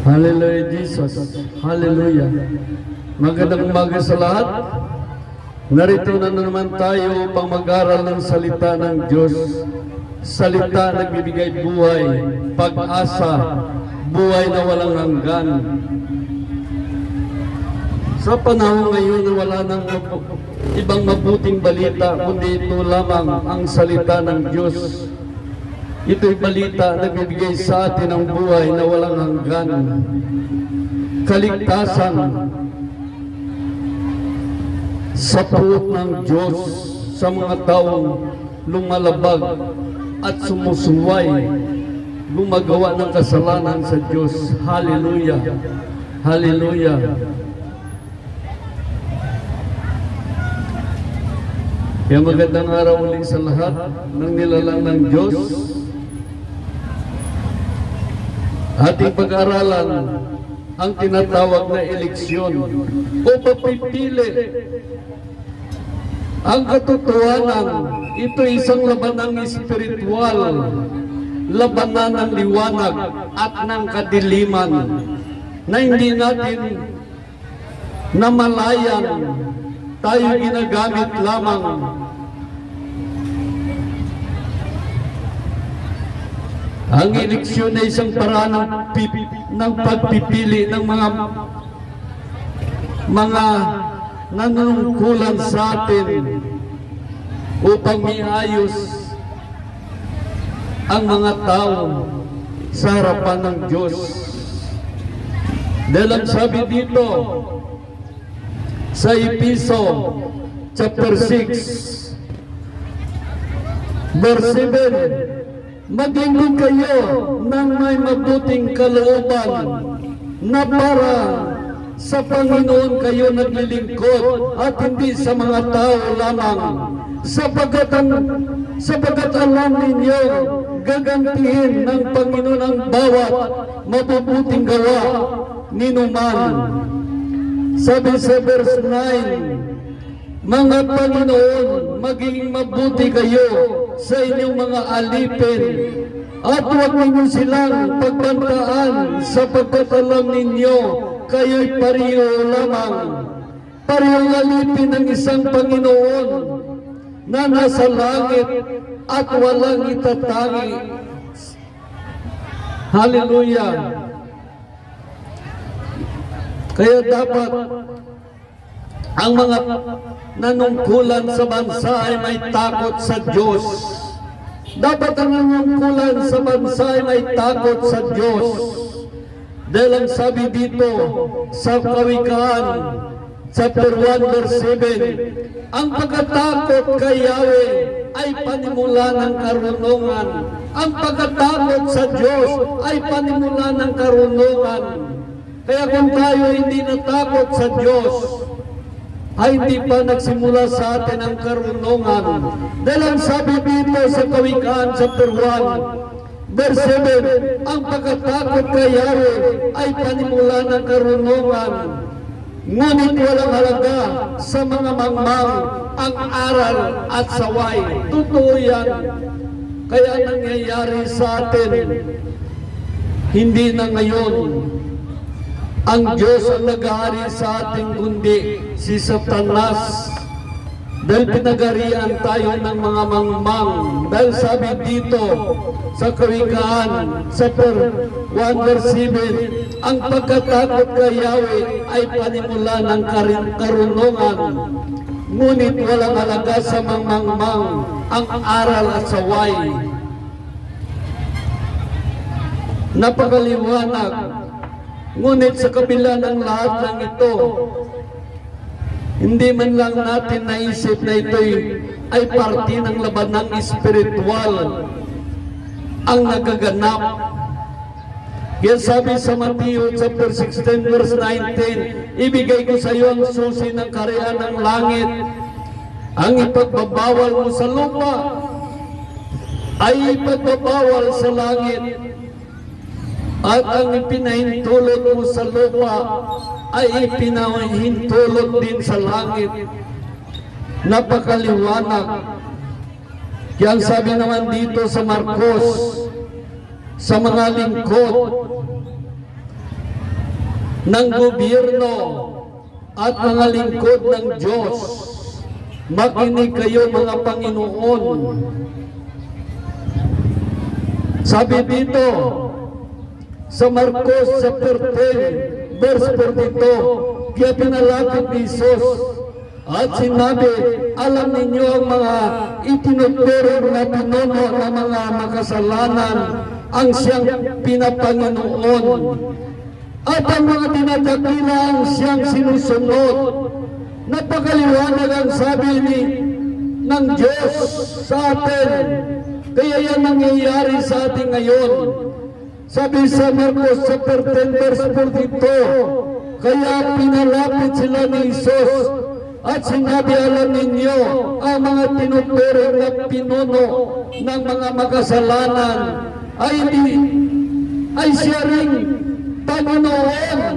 Hallelujah, Jesus. Hallelujah. Magandang umaga sa lahat. Narito na naman tayo upang mag-aral ng salita ng Diyos. Salita na nagbibigay buhay, pag-asa, buhay na walang hanggan. Sa panahon ngayon na wala nang ibang mabuting balita, kundi ito lamang ang salita ng Diyos. Ito'y balita na nagbibigay sa atin ng buhay na walang hanggan, kaligtasan sa puot ng Diyos sa mga taong lumalabag at sumusuway, gumagawa ng kasalanan sa Diyos. Hallelujah! Hallelujah! Kaya magandang araw ulit sa lahat ng nilalang ng Diyos. Ating pag-aralan ang tinatawag na eleksyon o papipili. Ang katotohanan, ito isang labanang espiritual, labanan ng liwanag at ng kadiliman na hindi natin namalayan, tayo ginagamit lamang. Ang eleksyon ay isang paraan ng pagpipili ng mga nanunungkulan sa atin upang miayos ang mga tao sa harapan ng Diyos. Dahil ang sabi dito sa Episo chapter 6 verse 7, maging kayo ng may mabuting kalooban na para sa Panginoon kayo naglilingkod at hindi sa mga tao lamang, sapagat alam ninyo gagantihin ng Panginoon ang bawat mabubuting gawa ninuman. Sabi sa verse 9, mga Panginoon, maging mabuti kayo sa inyong mga alipin at huwag ninyo silang pagbantaan sapagkat alam ninyo kayo'y pareho lamang, parehong alipin ng isang Panginoon na nasa langit at walang itatangi. Hallelujah! Kaya dapat ang mga nanungkulan sa bansa ay may takot sa Diyos. Dapat ang nanungkulan sa bansa ay may takot sa Diyos. Dahil ang sabi dito sa Kawikaan, chapter 1, verse 7, ang pagkatakot kay Yahweh ay panimula ng karunungan. Ang pagkatakot sa Diyos ay panimula ng karunungan. Kaya kung tayo hindi natakot sa Diyos, ay hindi pa nagsimula sa atin ang karunungan. Dahil ang sabi dito sa Kawikaan chapter 1, verse 7, ang pagkatakot kay Yahweh ay panimula ng karunungan. Ngunit walang halaga sa mga mangmang ang aral at saway. Totoo yan. Kaya nangyayari sa atin, hindi na ngayon ang Diyos ang nag-aari sa ating kundi si Satanas. Dahil pinagarian tayo ng mga mangmang. Dahil sabi dito sa Kawikaan, chapter 1 verse 7, ang pagkatakot kay Yahweh ay panimula ng karunungan. Ngunit walang halaga sa mga mangmang ang aral at saway. Napakaliwanag. Ngunit sa kabila ng lahat ng ito, hindi man lang natin naisip na ito'y ay parte ng labanang espiritual ang nagaganap. Kaya sabi sa Mateo chapter 16 verse 19, ibigay ko sa iyo ang susi ng kaharian ng langit. Ang ipagbabawal mo sa lupa ay ipagbabawal sa langit. At ang ipinahintulot mo sa lupa ay ipinahintulot din sa langit. Napakaliwanag. Kaya ang sabi naman dito sa Marcos, sa mga lingkod, ng gobyerno at mga lingkod ng Diyos. Makinig kayo mga Panginoon. Sabi dito sa Marcos chapter 10 verse 42, kaya pinalapit ni Jesus at sinabi, alam ninyo ang mga itinuturo na pinuno ng mga makasalanan ang siyang pinapanginoon at ang mga dinadakila ang siyang sinusunod. Napakaliwanag ang sabi ng Diyos sa atin. Kaya yan nangyayari sa atin ngayon. Sabi sa Marcos chapter 10 verse 42, kaya pinalapit sila ni Jesus at sinabi, alam ninyo ang mga tinuturo na pinuno ng mga makasalanan ay siya ring Panginoon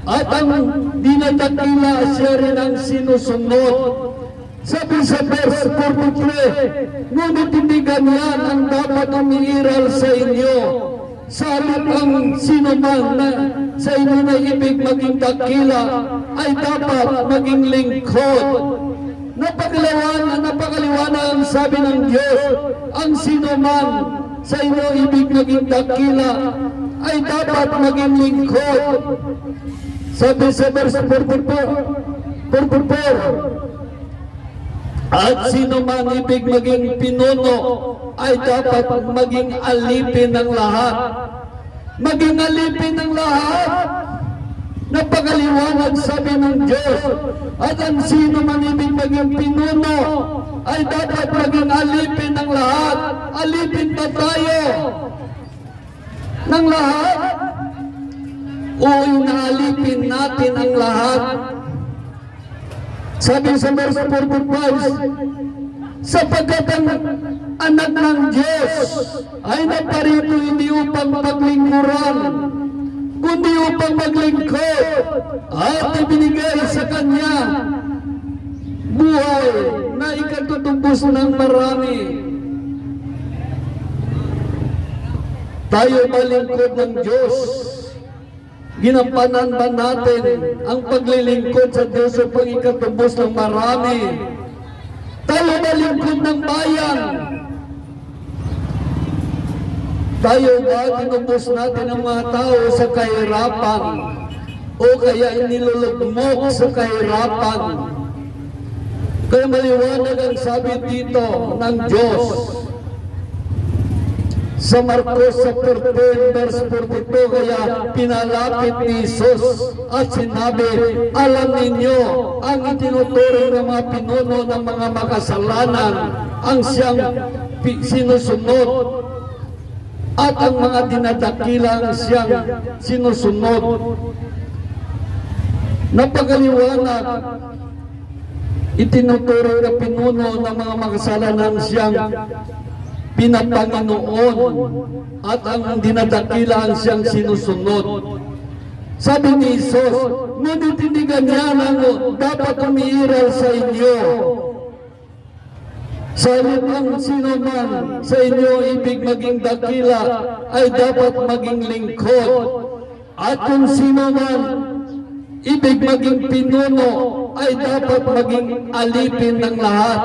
at ang dinadakila siya rin ang sinusunod. Sabi sa verse 43, ngunit hindi ganyan ang dapat umiiral sa inyo. Salit ang sinuman na sa inyo na ibig maging dakila ay dapat maging lingkod. Napakaliwanag ang sabi ng Diyos, ang sinuman sa inyo ibig maging dakila ay dapat maging lingkod. Sabi sa verse 44, at sino man ibig maging pinuno ay dapat maging alipin ng lahat. Maging alipin ng lahat. Napakaliwanag sabi ng Diyos. At ang sino man ibig maging pinuno ay dapat maging alipin ng lahat. Alipin ba tayo ng lahat? O inaalipin natin ang lahat? Sabi sa verse 45, sapagkat ang anak ng Diyos ay naparito hindi upang paglingkuran, kundi upang maglingkod at ibinigay sa Kanya buhay na ikatutubos ng marami. Tayo malingkod ng Diyos. Ginampanan ba natin ang paglilingkod sa Diyos upang ikatubos ng marami? Tayo ba lingkod ng bayan? Tayo ba tinubos natin ang mga tao sa kahirapan? O kaya inilulugmok sa kahirapan? Kaya maliwanag ang sabi dito ng Diyos sa Marcos chapter 10 verse 42, kaya pinalapit ni Jesus at sinabi, alam ninyo ang itinuturo ng mga pinuno ng mga makasalanan ang siyang sinusunod at ang mga dinadakila ang siyang sinusunod. Napakaliwanag, itinuturo na pinuno ng mga makasalanan siyang pinapanginoon at ang dinadakila ang siyang sinusunod. Sabi ni Jesus, ngunit hindi ganyan ang dapat umiiral sa inyo. Salit ang sino man sa inyo ibig maging dakila ay dapat maging lingkod. At kung sino man ibig maging pinuno ay dapat maging alipin ng lahat.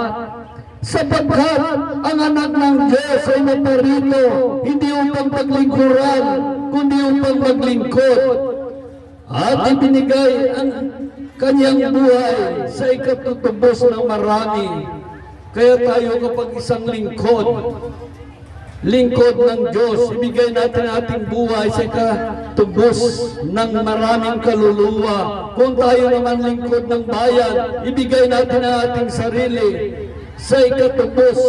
Sapagkat ang anak ng Diyos ay naparito hindi upang paglingkuran, kundi upang maglingkod. At ibinigay ang kanyang buhay sa ikatutubos ng marami. Kaya tayo kapag isang lingkod ng Diyos, ibigay natin ating buhay sa ikatubos ng maraming kaluluwa. Kung tayo naman lingkod ng bayan, ibigay natin ang ating sarili sa ikatubos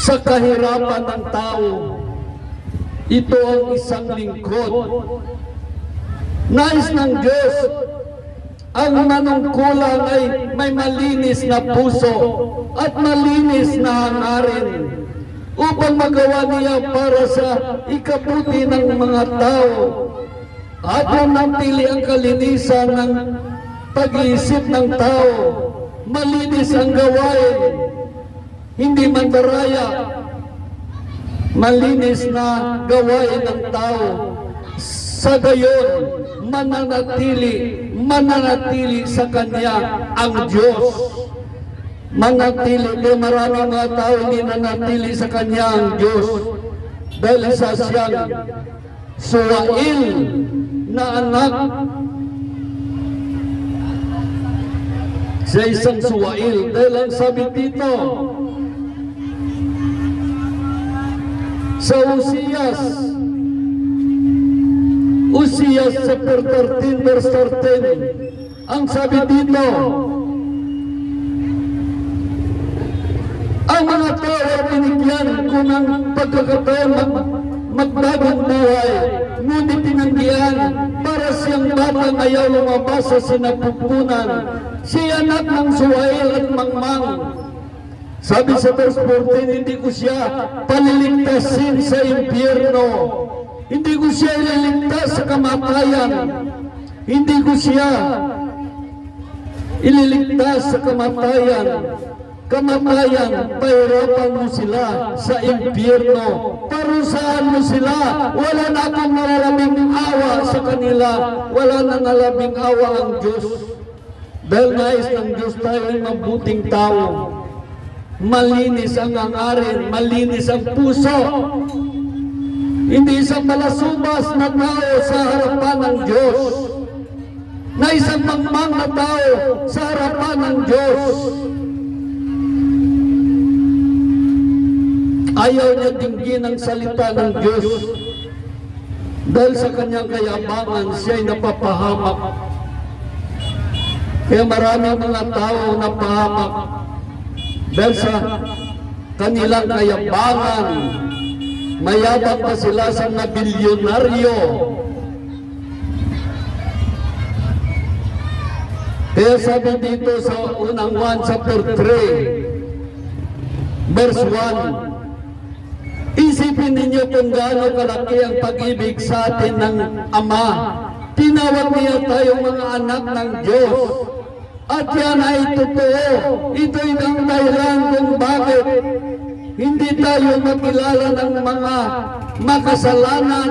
sa kahirapan ng tao. Ito ang isang lingkod. Nais ng Diyos ang manungkulan ay may malinis na puso at malinis na hangarin upang magawa niya para sa ikabuti ng mga tao at manatili ang kalinisan ng pag-iisip ng tao. Malinis ang gawain, hindi mandaraya. Malinis na gawain ng tao. Sa gayon, mananatili sa Kanya ang Diyos. Manatili, kaya maraming mga tao hindi nanatili sa Kanya ang Diyos. Dahil isa siyang suwail na anak. Sa isang suwail. Dahil ang sabi dito, sa Usias chapter 13 verse 13, ang sabi dito, ang mga tao ay binigyan ko ng pagkakataon magbagong buhay, ngunit tinanggihan para siyang batang ayaw lumabas sa sinapupunan. Siya anak ng suwail at mangmang. Sabi sa verse 14, hindi ko siya paliligtasin sa impyerno. Hindi ko siya ililigtas sa kamatayan. Hindi ko siya ililigtas sa kamatayan. Kamatayan, pahirapan mo sila sa impyerno. Parusahan mo sila. Wala na akong nalalabing awa sa kanila. Wala na nalalabing awa ang Diyos. Dahil nais ng Diyos tayo ay mabuting tao. Malinis ang hangarin, malinis ang puso. Hindi isang malasubas na tao sa harapan ng Diyos. Na isang mangmang na tao sa harapan ng Diyos. Ayaw niya dinggin ang salita ng Diyos. Dahil sa kanyang kayabangan, siya ay napapahamak. Kaya maraming mga tao napahamak. Dahil sa kanilang kayabangan, mayabang pa sila sa nabilyonaryo. Kaya sabi dito sa unang 1 chapter 3, verse 1, isipin ninyo kung gaano kalaki ang pag-ibig sa atin ng Ama. Tinawag niya tayong mga anak ng Diyos. At yan ay totoo. Ito'y ang dahilan kung bakit hindi tayo makilala ng mga makasalanan.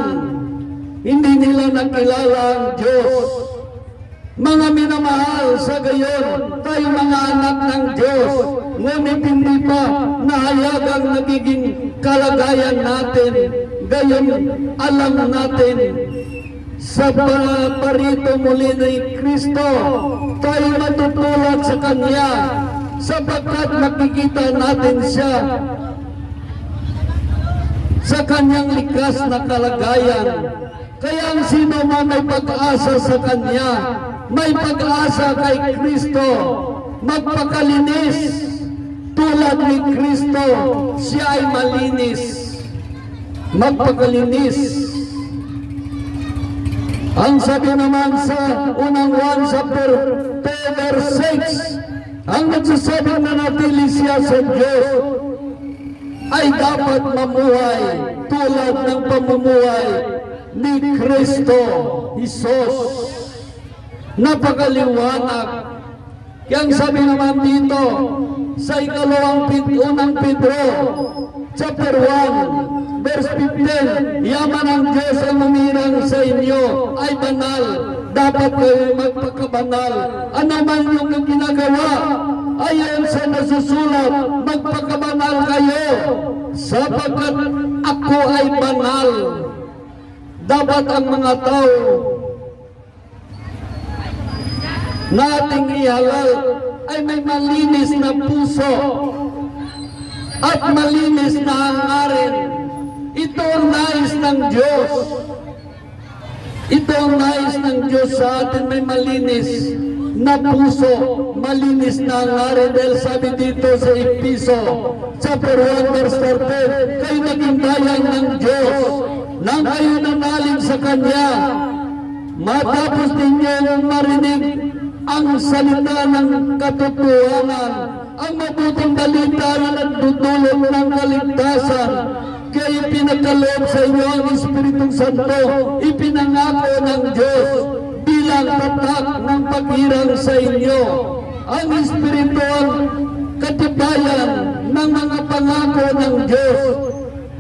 Hindi nila nakilala ang Diyos. Mga minamahal, sa gayon, tayo mga anak ng Diyos. Ngunit hindi pa nahayagang nagiging kalagayan natin. Gayon, alam natin, sa parito muli ni Kristo, tayo matutulad sa Kanya, sapagkat makikita natin siya sa Kanyang likas na kalagayan. Kaya ang sino man may pag-asa sa Kanya, may pag-asa kay Kristo, magpakalinis tulad ni Kristo, siya ay malinis, magpakalinis. Ang sabi naman sa unang 1 chapter 2 verse 6, ang nagsasabing nanatili siya sa Diyos ay dapat mamuhay tulad ng pamumuhay ni Kristo Jesus. Napakaliwanag. Kaya ang sabi naman dito sa unang Pedro chapter 1 verse 15, yaman ang Diyos ang umirang sa inyo ay banal, dapat kayo magpakabanal. Ano man yung ginagawa, ayon sa nasusulat, magpakabanal kayo, sapagkat ako ay banal. Dapat ang mga tao nating ihalal ay may malinis na puso at malinis na hangarin. Ito ang nais ng Diyos. Ito ang nais ng Diyos sa atin, may malinis na puso, malinis na hangarin. Dahil sabi dito sa Episo chapter 1 verse 13, kayo naging bayan ng Diyos nang kayo nanalig sa Kanya, matapos ninyo marinig ang salita ng katotohanan, ang mabuting balita na nagdudulot ng kaligtasan. Kaya ipinagkaloob sa inyo ang Espiritong Santo, ipinangako ng Diyos bilang tatak ng paghirang sa inyo. Ang Espiritu ang katibayan ng mga pangako ng Diyos.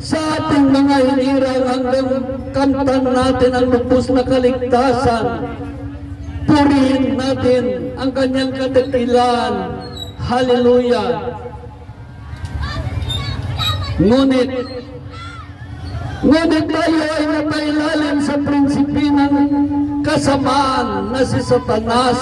sa ating mga hinirang hanggang kantan natin ang lubos na kaligtasan. Purihin natin ang kanyang kadakilan. Hallelujah! Ngunit tayo ay napailalim sa prinsipi ng kasamaan na si Satanas.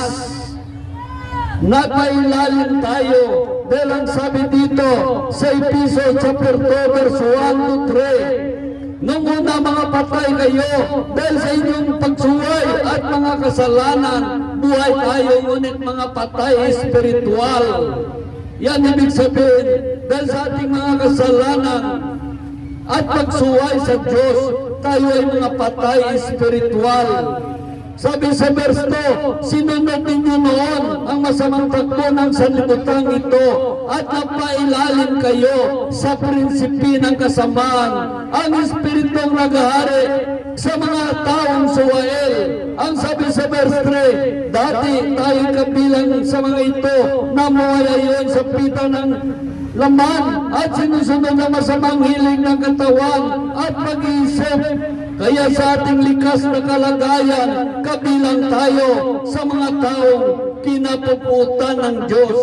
Napailalim tayo dahil ang sabi dito sa Ephesians chapter 2 verse 1 to 3, nung una mga patay kayo dahil sa inyong pagsuway at mga kasalanan, buhay tayo ngunit mga patay espiritual. Yan ibig sabihin, dahil sa ating mga kasalanan at pagsuway sa Diyos, tayo ay mga patay espiritual. Sabi sa verse 2, sinunod ninyo noon ang masamang takbo ng sanlibutan ito at napailalim kayo sa prinsipi ng kasamaan, ang espiritong naghahari sa mga taong suwael. Ang sabi sa verse 3, dati tayo kabilang sa mga ito na mawayayon sa pita ng laman at sinusunod na masamang hiling ng katawan at pag-iisip. Kaya sa ating likas na kalagayan, kabilang tayo sa mga taong kinapuputan ng Diyos.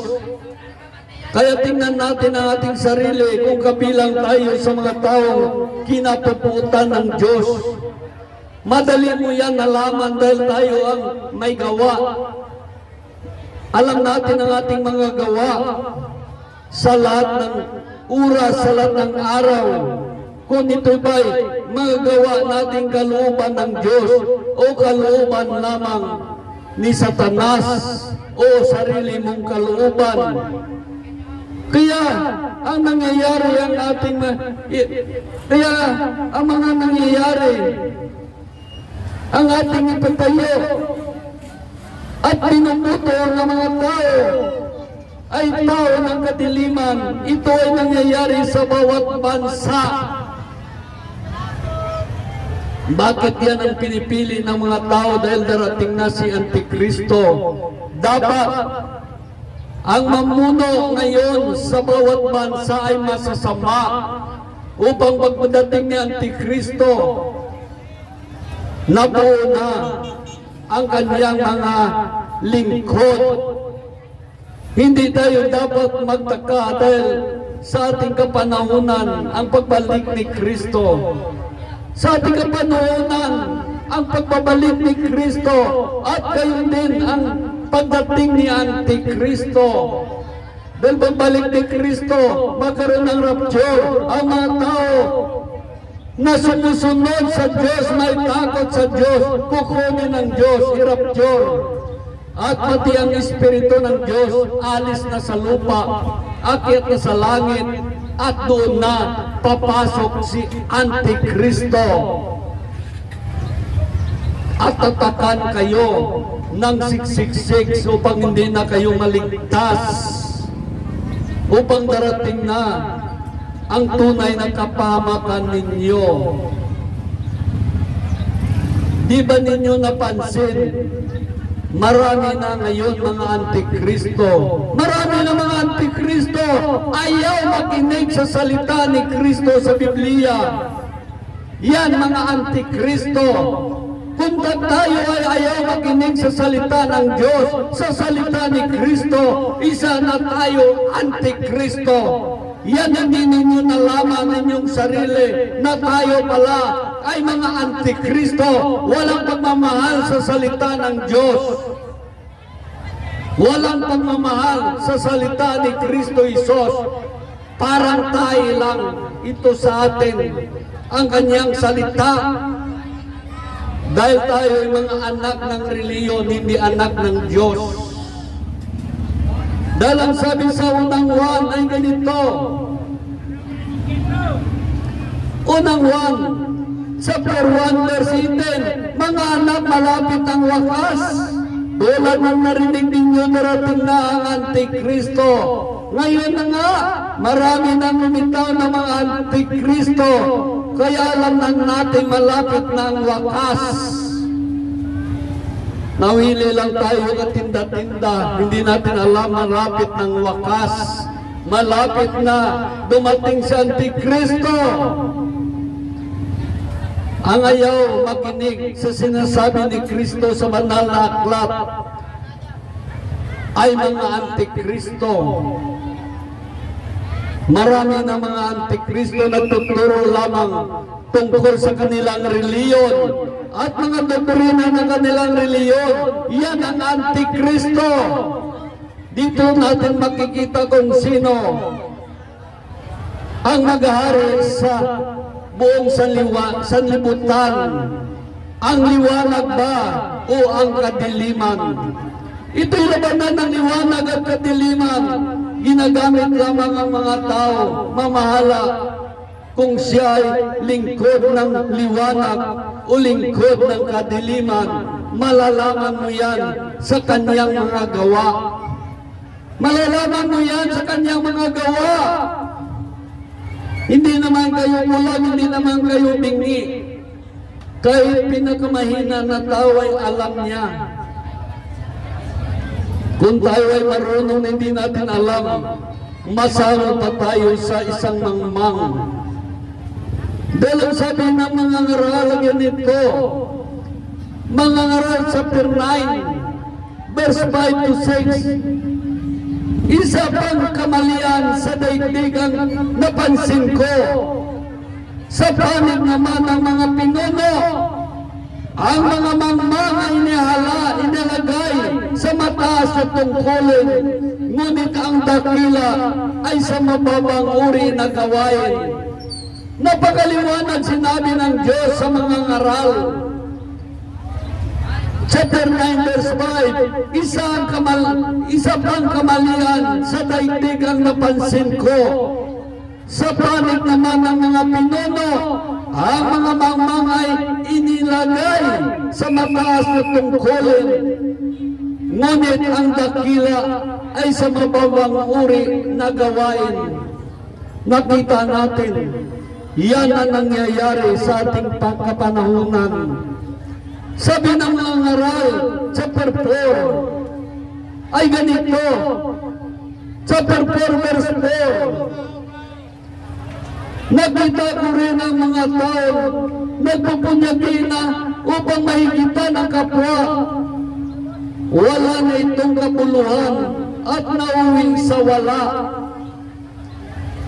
Kaya tingnan natin ang ating sarili kung kabilang tayo sa mga taong kinapuputan ng Diyos. Madali mo yan nalaman dahil tayo ang may gawa. Alam natin ang ating mga gawa sa lahat ng oras, sa lahat ng araw. Kung ito ba'y magagawa nating kalooban ng Diyos o kalooban lamang ni Satanas o sarili mong kalooban. Kaya ang nangyayari ang ating kaya ang mga nangyayari ang ating ipatayo at pinuputol ng mga tao ay tao ng kadiliman. Ito ay nangyayari sa bawat bansa. Bakit yan ang pinipili ng mga tao? Dahil darating na si Antikristo. Dapat ang mamuno ngayon sa bawat bansa ay masasama upang pagdating ni Antikristo, nabuo na ang kanyang mga lingkod. Hindi tayo dapat magtaka dahil sa ating kapanahunan ang pagbalik ni Kristo. Sa ating kapanahunan ang pagbabalik ni Kristo at gayon din ang pagdating ni Antikristo. Dahil pagbalik ni Kristo, magkaroon ng rapture. Ang mga tao na sumusunod sa Diyos, may takot sa Diyos, kukunin ng Diyos, i-rapture. At pati ang Espiritu ng Diyos, alis na sa lupa, akyat na sa langit, at doon na papasok si Antikristo. At tatakan kayo ng 666 upang hindi na kayo maligtas, upang darating na ang tunay na kapahamakan ninyo. Di ba ninyo napansin? Marami na ngayon mga Antikristo. Marami na mga Antikristo ayaw makinig sa salita ni Kristo sa Biblia. Yan mga Antikristo. Kung tayo ay ayaw makinig sa salita ng Diyos, sa salita ni Kristo, isa na tayo Antikristo. Yan hindi ninyo nalaman ninyong sarili na tayo pala ay mga Antikristo. Walang pagmamahal sa salita ng Diyos. Walang pagmamahal sa salita ni Kristo Isos. Parang tayo lang ito sa atin ang kanyang salita. Dahil tayo ay mga anak ng reliyon, hindi anak ng Diyos. Dahil ang sabi sa unang Juan ay ganito. Unang Juan, chapter 1, verse 18, mga anak, malapit ang wakas. Tulad ng narinig ninyo, darating na ang Antikristo. Ngayon na nga, marami nang lumitaw na mga Antikristo. Kaya alam na natin malapit na ang wakas. Nawili lang tayo katinda-tinda. Hindi natin alam malapit ng wakas. malapit na dumating si Antikristo. Ang ayaw makinig sa sinasabi ni Kristo sa banal na aklat ay mga Antikristo. Marami na mga Antikristo na tuturo lamang tungkol sa kanilang reliyon at mga doktrina ng kanilang reliyon. Yan ang Antikristo. Dito natin makikita kung sino ang maghahari sa buong sanlibutan. Ang liwanag ba o ang kadiliman? Ito'y labanan ng liwanag at kadiliman. Ginagamit lamang ang mga tao, mamahala, kung siya ay lingkod ng liwanag o lingkod ng kadiliman. Malalaman mo yan sa kanyang mga gawa. Malalaman mo yan sa kanyang mga gawa. Hindi naman kayo mulag, hindi naman kayo bingi. Kahit pinakamahina na tao ay alam niya. Kung tayo ay marunong na hindi natin alam, masama pa tayo sa isang mangmang. Dahil ang sabi ng mga ngaral ganito, mga ngaral chapter 9, verse 5 to 6, isa pang kamalian sa daigdigang napansin ko, sa panig naman ng mga pinuno, ang mga mangmang ay inilagay sa mataas na tungkulin, ngunit ang dakila ay sa mababang uri na gawain. Napakaliwanag sinabi ng Diyos sa mga ngaral. Chapter 9 verse 5, isa pang kamalian sa daigdig ang napansin ko. Sa panig naman ng mga pinuno, ang mga mangmang ay inilagay sa mataas na tungkulin, ngunit ang dakila ay sa mababang uri na gawain. Nakita natin, yan ang nangyayari sa ating pagkapanahunan. Sabi ng mga ngaral, chapter 4, ay ganito, chapter 4 verse 4, nakita ko rin ang mga tao nagpupunyagi na upang mahigitan ang kapwa. Wala na itong kapuluhan at nauwi sa wala.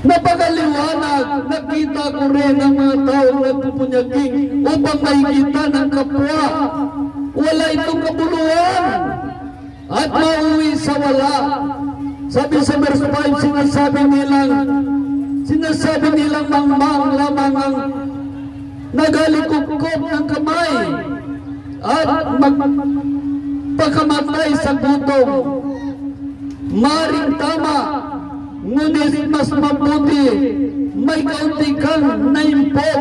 Napakaliwanag, nakita ko rin ang mga tao nagpupunyagi upang mahigitan ang kapwa. Wala itong kapuluhan at mauwi sa wala. Sabi sa verse 5, sinasabi nilang mangmang lamang ang nagalikupkop ng kamay at magpakamatay sa gutom. Maring tama, ngunit mas mabuti may kaunti kang naimpok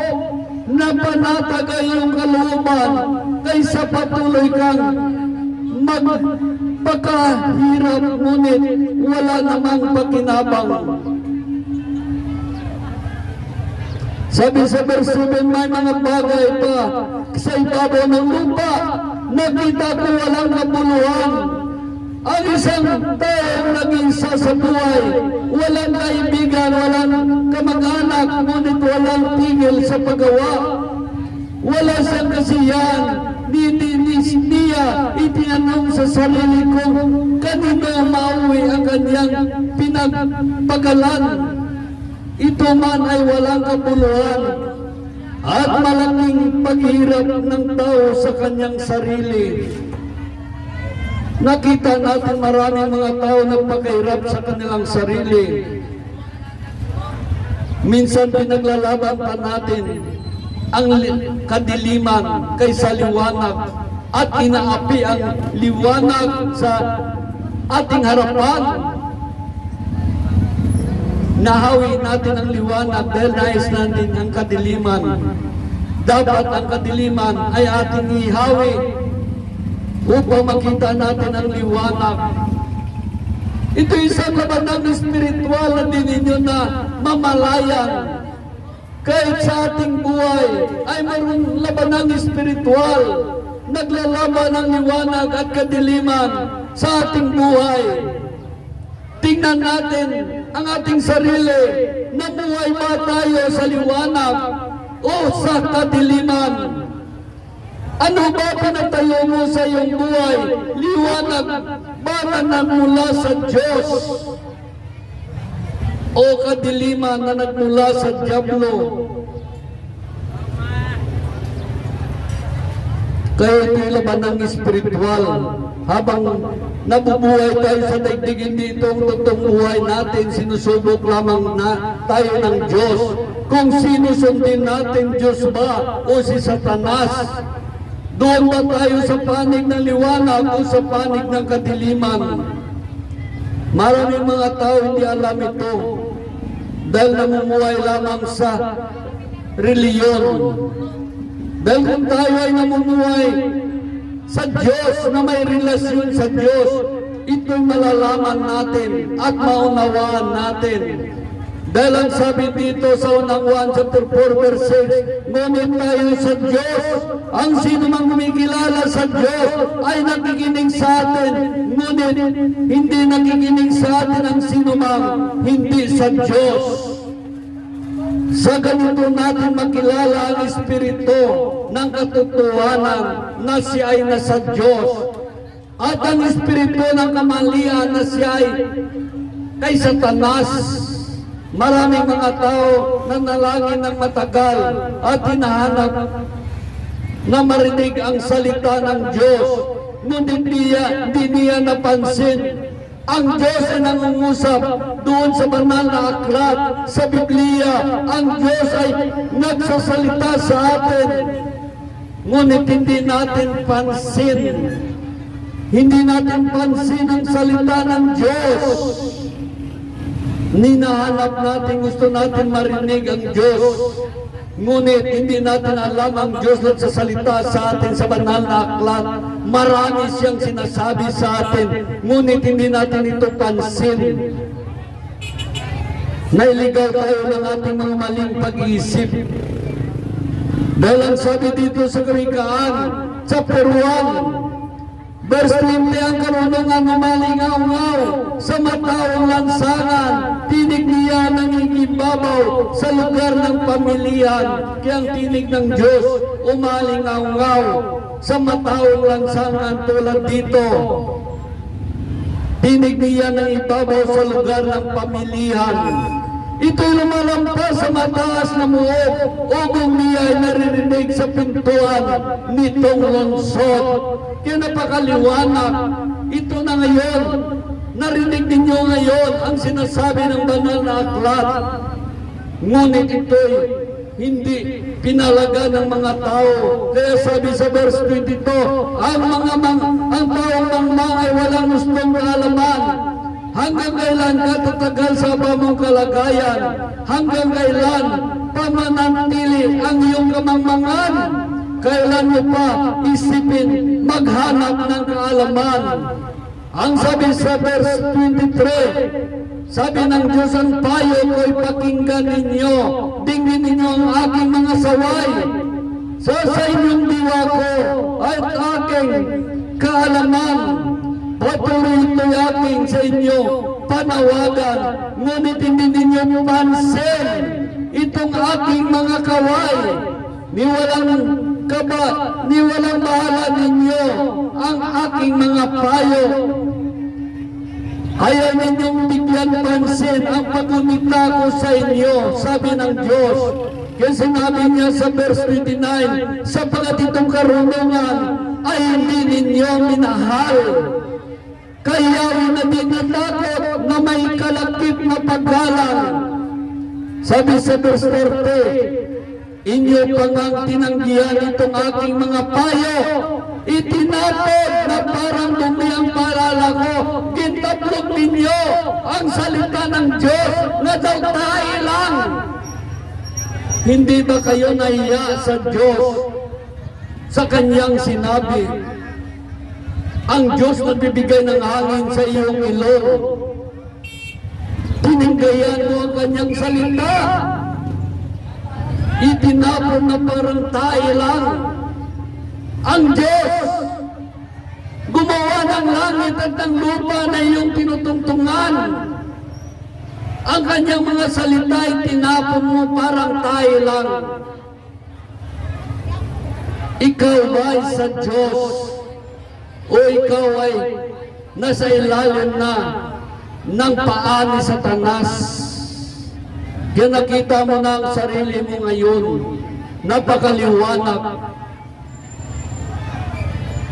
na panatag ang iyong kalooban kaysa patuloy kang magpakahirap ngunit wala namang pakinabang. Sabi sa verse 7, may mga bagay pa sa ibabaw ng lupa, nakita ko walang kabuluhan. Ang isang tao nag-isa sa buhay, walang kaibigan, walang kamag-anak, ngunit walang tigil sa paggawa. Wala siyang kasiyahan, niya itinanong sa sarili ko, kanino mauwi ang kanyang pinagpagalan. Ito man ay walang kabuluhan at malaking paghirap ng tao sa kanyang sarili. Nakita natin maraming mga tao nagpakahirap sa kanilang sarili. Minsan pinaglalaban pa natin ang kadiliman kaysa liwanag at inaapi ang liwanag sa ating harapan. Nahawi natin ang liwanag dahil nais natin ang kadiliman. Dapat ang kadiliman ay ating ihawi upang makita natin ang liwanag. Ito isang labanang espiritual na din ninyo na mamalayan. Kahit sa ating buhay ay mayroong labanang espiritual. Naglalaban ang liwanag at kadiliman sa ating buhay. Tingnan natin ang ating sarili. Nabuhay ba tayo sa liwanag o sa kadiliman? Ano ba pinatayo mo sa iyong buhay? Liwanag ba na nagmula sa Diyos? O kadiliman na nagmula sa Diablo? Kaya ito laban ng espiritual. Habang nabubuhay tayo sa daigdigin dito, ang totoong buhay natin, sinusubok lamang na tayo ng Diyos. Kung sinusundin natin, Diyos ba o si Satanas? Doon ba tayo sa panig ng liwanag o sa panig ng kadiliman? Maraming mga tao hindi alam ito dahil namumuhay lamang sa reliyon. Dahil kung tayo ay namumuhay sa Diyos, na may relasyon sa Diyos, ito'y malalaman natin at maunawaan natin. Dahil ang sabi dito sa unang 1 chapter 4 verse 6, ngunit tayo sa Diyos, ang sino mang kumikilala sa Diyos ay nakikinig sa atin, ngunit hindi nakikinig sa atin ang sino mang hindi sa Diyos. Sa ganito natin makilala ang Espiritu ng katotohanan na siya ay nasa Diyos at ang Espiritu ng kamalian na siya ay kay Satanas. Maraming mga tao nanalangin ng matagal at hinahanap na marinig ang salita ng Diyos, ngunit hindi niya napansin. Ang Diyos ay nangungusap doon sa banal na aklat sa Biblia. Ang Diyos ay nagsasalita sa atin, ngunit hindi natin pansin. Hindi natin pansin ang salita ng Diyos. Ninahanap natin, gusto natin marinig ang Diyos, ngunit hindi natin alam ang Diyos nagsasalita sa atin sa banal na aklat. Marami siyang sinasabi sa atin, ngunit hindi natin ito pansin. Nailigaw tayo ng ating mga maling pag-iisip. Dahil ang sabi dito sa Karikaan, chapter 1, verse 20, ang karunungan umalingaw-ngaw sa mataong lansangan, tinig niya nangingibabaw sa lugar ng pamilihan. Kaya ang tinig ng Diyos umalingaw-ngaw sa mataong lansangan tulad dito. Tinig niya nangingibabaw sa lugar ng pamilihan. Ito'y lumalampas sa mataas na muog, ugong niya ay naririnig sa pintuan nitong lungsod. Kaya napakaliwanag. Ito na ngayon, narinig ninyo ngayon ang sinasabi ng banal na aklat. Ngunit ito'y hindi pinalaga ng mga tao. Kaya sabi sa verse 22, ang taong mangmang ay walang gustong kaalaman. Hanggang kailan katatagal sa mong kalagayan? Hanggang kailan pamanatili ang iyong kamangmangan? Kailan mo pa isipin maghanap ng kaalaman? Ang sabi sa verse 23, sabi ng Diyos, ang payo ko'y pakinggan ninyo, dinggin ninyo ang aking mga saway. Sa inyong diwa ko at aking kaalaman. Patuloy ito'y aking sa inyo panawagan, ngunit hindi ninyo pansin itong aking mga kaway. Niwalang bahala ninyo ang aking mga payo. Ayaw ninyong bigyan pansin ang pagumita ko sa inyo, sabi ng Diyos. Kaya sinabi niya sa verse 29, sapagat itong karunungan ay hindi ninyo minahal. Kaya na di natakot na may kalakip na paggalang. Sabi sa verse 30, inyo pangang tinanggihan itong aking mga payo, itinapod na parang dumi ang paalala ko. Gintablog ninyo ang salita ng Diyos na daw tayo lang. Hindi ba kayo nahiya sa Diyos sa kanyang sinabi? Ang Diyos nagbibigay ng hangin sa iyong ilong. Tininggayan mo ang kanyang salita. Itinapon na parang tayo lang. Ang Diyos Gumawa ng langit at ng lupa na iyong tinutungtungan. Ang kanyang mga salita ay tinapon mo parang tayo lang. Ikaw ba ay sa Diyos o ikaw ay nasa ilalim na ng paa ni Satanas? Kaya nakita mo na ang sarili mo ngayon, napakaliwanag.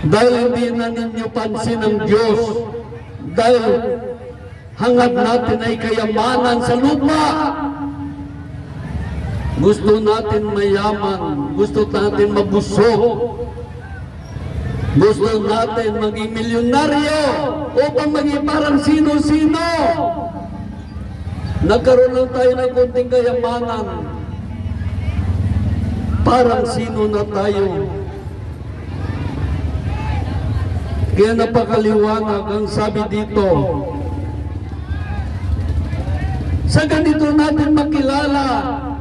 Dahil hindi na ninyo pansin ang Diyos, dahil hangad natin ay kayamanan sa lupa. Gusto natin mayaman, gusto natin mabusog, gusto natin maging milyonaryo upang maging parang sino-sino. Nagkaroon lang tayo ng konting kayamanan, parang sino na tayo. Kaya napakaliwanag ang sabi dito. Sa ganito natin makilala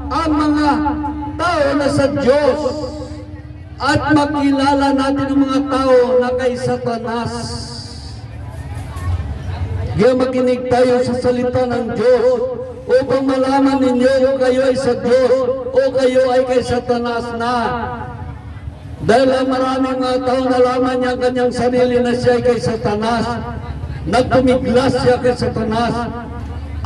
ang mga tao na sa Diyos at makilala natin ang mga tao na kay Satanas. Kaya makinig tayo sa salita ng Diyos upang malaman ninyo kung kayo ay sa Diyos o kayo ay kay Satanas na. Dahil maraming mga tao nalaman niya ang kanyang sarili na siya ay kay Satanas. Nagtumiglas siya kay Satanas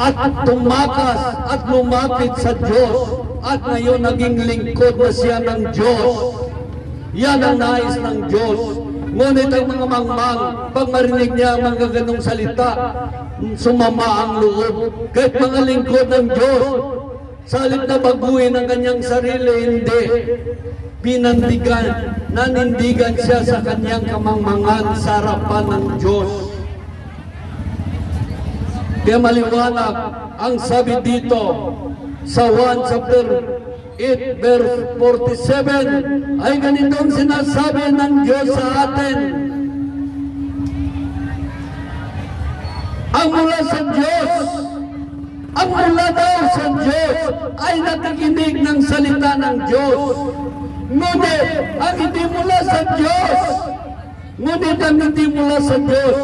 at tumakas at lumapit sa Diyos at ngayon naging lingkod na siya ng Diyos. Yan ang nais ng Diyos. Ngunit ang mga mangmang, pag marinig niya ang mga ganong salita, sumama ang loob. Kahit mga lingkod ng Diyos, sa halip na baguhin ang kanyang sarili, hindi. Pinandigan, nanindigan siya sa kanyang kamangmangan sa harapan ng Diyos. Kaya maliwanag ang sabi dito sa 1 chapter 8 verse 47 ay ganitong sinasabi ng Diyos sa atin. Ang mula sa Diyos, ang mula daw sa Diyos ay nakikinig ng salita ng Diyos. Ngunit ang hindi mula sa Diyos,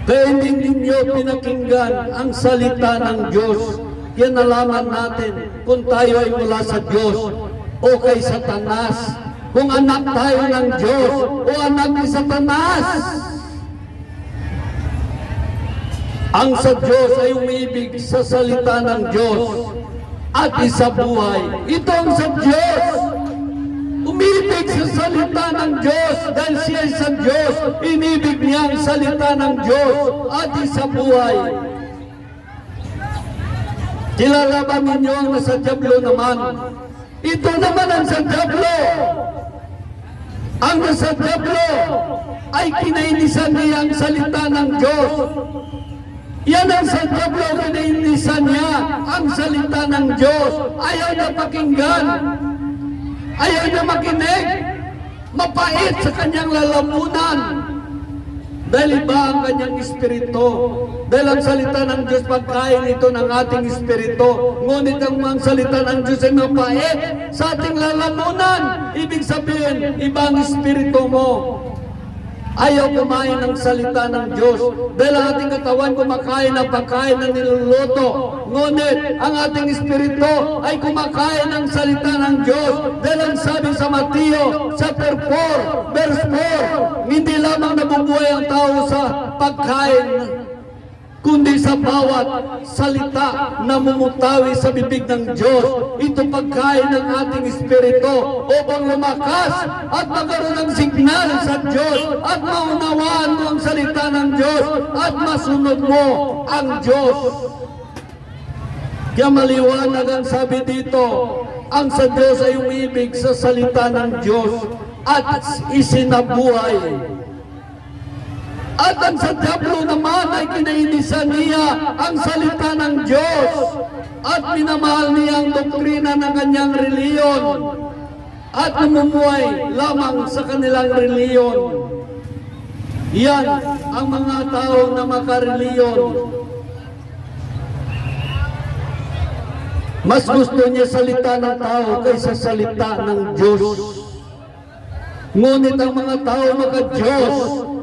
kaya hindi ninyo pinakinggan ang salita ng Diyos. Kaya nalaman natin kung tayo ay mula sa Diyos o kay Satanas. Kung anak tayo ng Diyos o anak ni Satanas. Ang sa Diyos ay umibig sa salita ng Diyos at isabuhay. Ito ang sa Diyos. Umibig sa salita ng Diyos dahil siya ay sa Diyos. Inibig niya ang salita ng Diyos at isabuhay. Kilala ba ninyo ang nasa Diablo naman? Ito naman ang sa Diablo. Ang nasa Diablo ay kinainisan niya ang salita ng Diyos. Yan ang sa Diablo, kinainisan niya ang salita ng Diyos. Ayaw na pakinggan. Ayaw na makinig. Mapait sa kanyang lalamunan. Dahil iba ang kanyang espiritu. Dahil ang salita ng Diyos pagkain ito ng ating espiritu. Ngunit ang mga salita ng Diyos ay mapait sa ating lalamunan. Ibig sabihin, ibang espiritu mo. Ayaw kumain ng salita ng Diyos. Dahil ang ating katawan kumakain ng pagkain na niluluto. Ngunit ang ating espiritu ay kumakain ng salita ng Diyos. Dahil ang sabi sa Mateo chapter 4 verse 4, hindi lamang nabubuhay ang tao sa pagkain, kundi sa bawat salita na mumutawi sa bibig ng Diyos. Ito pagkain ng ating espiritu upang lumakas at magkaroon ng signal sa Diyos at maunawaan mo ang salita ng Diyos at masunod mo ang Diyos. Kaya maliwanag ang sabi dito, ang sa Diyos ay umibig sa salita ng Diyos at isinabuhay. At ang sa Diablo naman ay kinainisan niya ang salita ng Diyos at minamahal niya ang doktrina ng kanyang reliyon at namumuhay lamang sa kanilang reliyon. Yan ang mga tao na makareliyon. Mas gusto niya salita ng tao kaysa salita ng Diyos. Ngunit ang mga tao maka-Diyos,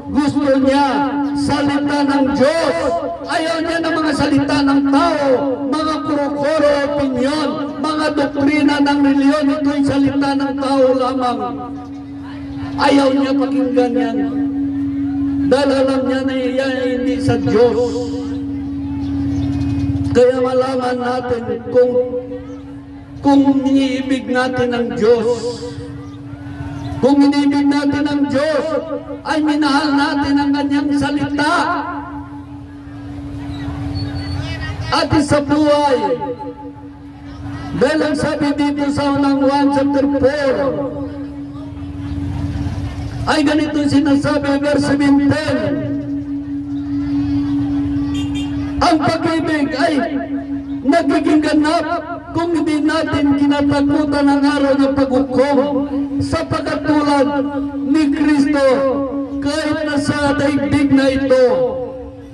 gusto niya salita ng Diyos. Ayaw niya ng mga salita ng tao, mga kuro-kuro opinion, mga doktrina ng reliyon. Ito'y salita ng tao lamang. Ayaw niya pakinggan yan. Dahil alam niya na iyan ay hindi sa Diyos. Kaya malaman natin kung iniibig natin ang Diyos. Kung iniibig natin ang Diyos, ay minahal natin ang kanyang salita. At sa buhay. Dahil ang sabi dito sa unang 1 chapter 4, ay ganito sinasabi, verse 17. Ang pag-ibig ay nagiging ganap kung hindi natin kinatakutan ang araw ng paghukom, sapagkat tulad ni Kristo, kahit nasa daigdig na ito,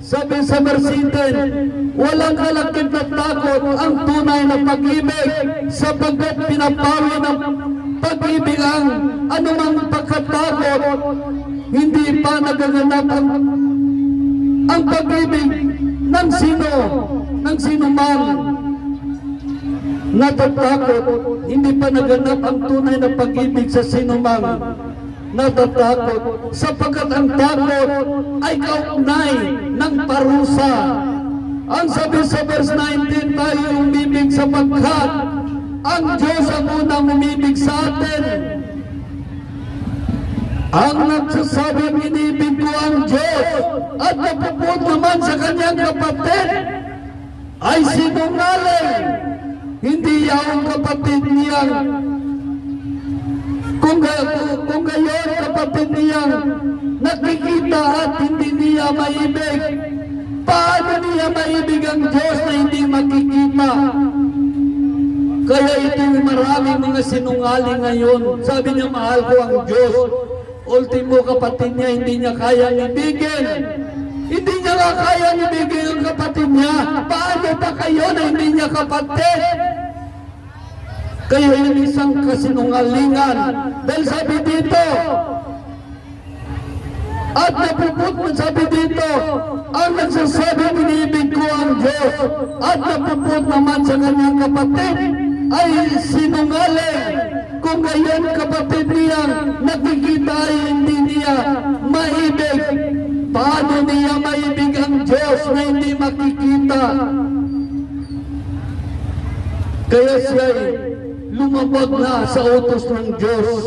sabi sa verse 10, walang kalakip na takot ang tunay na pag-ibig, sapagkat pinapawi ng pag-ibig ang anumang pagkatakot, hindi pa nagaganap ang pag-ibig ng sino man. Natatakot, hindi pa naganap ang tunay na pag-ibig sa sino man. Natatakot, sapagkat ang takot ay kaugnay ng parusa. Ang sabi sa verse 19, tayo umibig sapagkat ang Diyos ang unang umibig sa atin. Ang nagsasabing inibig ko ang Diyos at napupot naman sa kanyang kapatid ay sinungaling. Hindi ang kapatid niyang. Kung gayon kapatid niyang nakikita at hindi niya maibig, paano niya maibig ang Diyos na hindi makikita? Kaya ito'y maraming mga sinungaling ngayon. Sabi niya, mahal ko ang Diyos. Ultimo kapatid niya, hindi niya kayang ibigin. Hindi niya nga kayang ibigin ang kapatid niya. Paano pa kayo na hindi niya kapatid? Kaya yun isang kasinungalingan. Dahil sabi dito, at napuput mo, sabi dito, ang nagsasabi, inibig ko ang Diyos, at napuput naman sa kanyang kapatid, ay sinungaling. Kung ngayon kapatid niya nakikita ay hindi niya maibig, paano niya maibig ang Diyos na hindi makikita? Kaya siya lumabag na sa utos ng Diyos.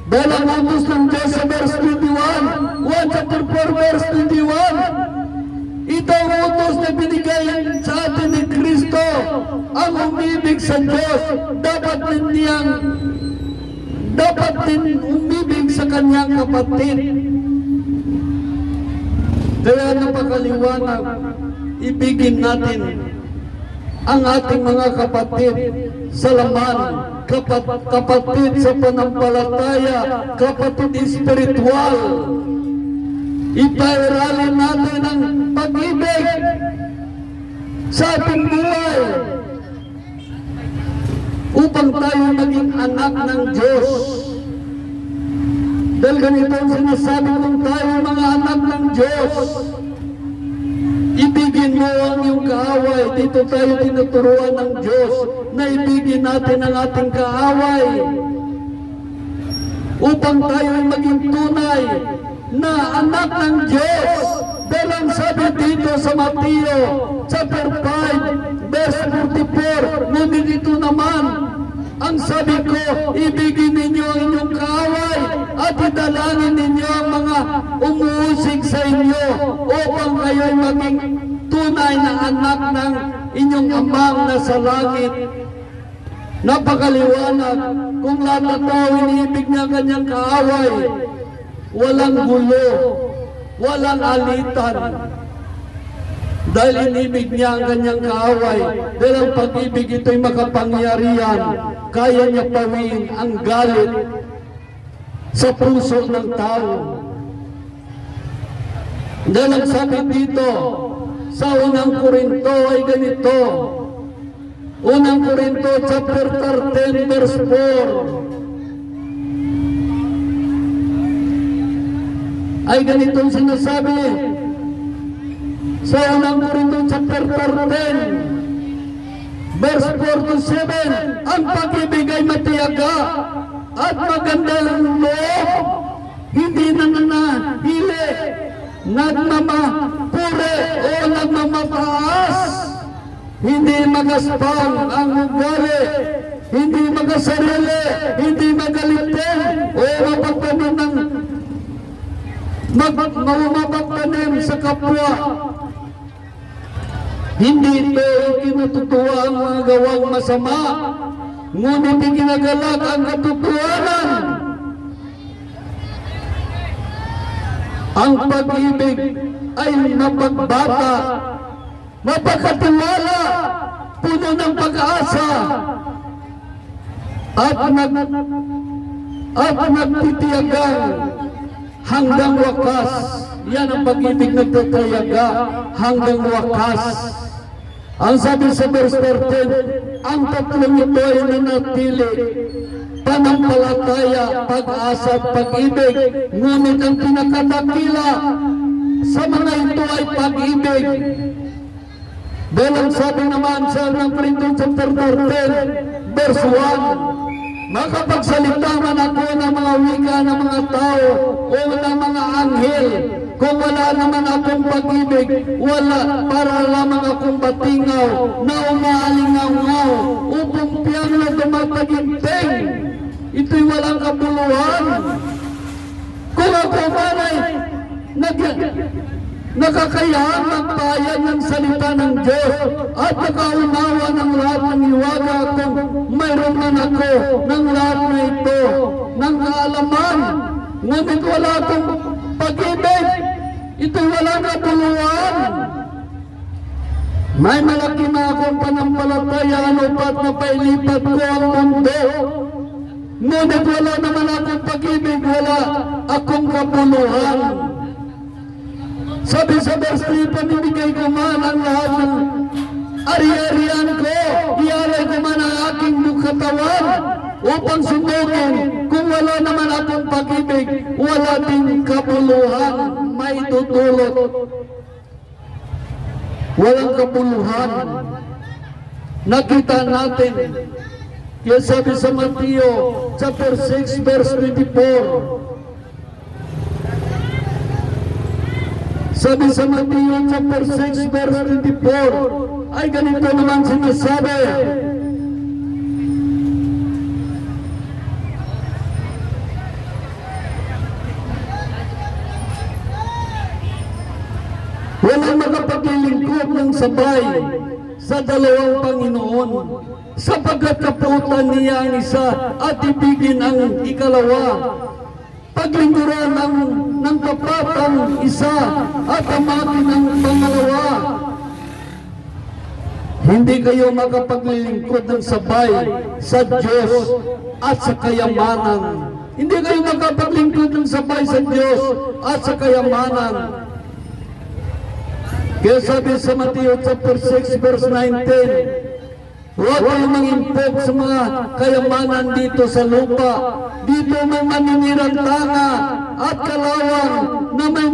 Dahil ang utos ng Diyos sa verse 21, 1 chapter 4 verse 21, ito ang utos na binigay sa atin ni Kristo, ang umibig sa Diyos. Dapat din umibig sa kanyang kapatid. Kaya napakaliwanag, ibigin natin ang ating mga kapatid sa laman, kapatid sa panampalataya, kapatid espiritual. Ipairalin natin ang pag-ibig sa ating buhay upang tayo maging anak ng Diyos. Dahil ganito ang sinasabi kung tayo mga anak ng Diyos, ibigin mo ang iyong kaaway. Dito tayo tinuturuan ng Diyos na ibigin natin ang ating kaaway upang tayo maging tunay na anak ng Diyos. Dahil ang sabi dito sa Mateo chapter 5 verse 44, ngunit ito naman ang sabi ko, ibigin ninyo ang inyong kaaway at idalangin ninyo ang mga umuusig sa inyo upang kayo'y maging tunay na anak ng inyong amang nasa langit. Napakaliwanag, kung lahat na tao iniibig niya ang kanyang kaaway, walang gulo, walang alitan. Dahil inibig niya ang kanyang kaaway. Dahil ang pag-ibig ito'y makapangyarihan. Kaya niya pawiin ang galit sa puso ng tao. Dahil ang sabi dito sa unang Korinto ay ganito. Unang Korinto chapter 13 verse 4. ay ganitong sinasabi sa unang Korinto chapter 10 verse 4 to 7, ang pag-ibig ay matiyaga at maganda ng loob, hindi nananahili, nagmamapure o nagmamataas, hindi magaspang ang ugali, hindi magasarili, hindi magalitin o mapagtanim sa kapwa. Hindi ito ikinututuwa ang mga gawang masama, ngunit ikinagalag ang katotohanan. Ang pag-ibig ay mapagbata, mapagkatiwala, puno ng pag-asa, at nagtitiyagang hanggang wakas. Yan ang pag-ibig nagtitiyaga hanggang wakas. Ang sabi sa verse 13, ang tatlong ito ay nanatili, panampalataya, pag-asa at pag-ibig. Ngunit ang pinakadakila sa mga ito ay pag-ibig. Dahil ang sabi naman sa Korinto chapter 14, verse 1, makapagsalita man ako ng mga wika ng mga tao o ng mga anghel, kung wala naman akong pag-ibig, wala, para lamang akong batingaw na umaalingaw-ngaw upang piyang na dumataginting. Ito'y walang kabuluhan. Kung ako man ay nakakayaan magpahayag ng salita ng Diyos at nakaunawa ng lahat ng hiwaga, kung mayroon man ako ng lahat na ito, ng kaalaman, ngunit wala akong pag-ibig, ito'y walang kabuluhan. May malaki na akong panampalataya, anupat na pailipat ko ang mundo, ngunit wala naman akong pag-ibig, wala akong kabuluhan. Sabi sa verse 3, panibigay ko man ang lahat ng ari-arian ko, ialay ko man ang aking katawan upang sunugin. Kung wala naman akong pag-ibig, wala din kabuluhan, may tutulot. Walang kabuluhan. Nakita natin, kaya sabi sa Mateo chapter 6 verse 24, sabi sa Mateo chapter 6 verse 24, ay ganito naman sinasabi, walang makapaglilingkod ng sabay sa dalawang Panginoon, sapagkat kaputan niya ang isa at ibigin ang ikalawa. Paglingkuran ng tapat ang isa at amatin ang pangalawa. Hindi kayo makapaglilingkod ng sabay sa Diyos at sa kayamanan. Hindi kayo makapaglingkod ng sabay sa Diyos at sa kayamanan. Kaya sabi sa Mateo chapter 6 verse 19, huwag kayong mangimpok sa mga kayamanan dito sa lupa. Dito may maninirang tanga at kalawang na may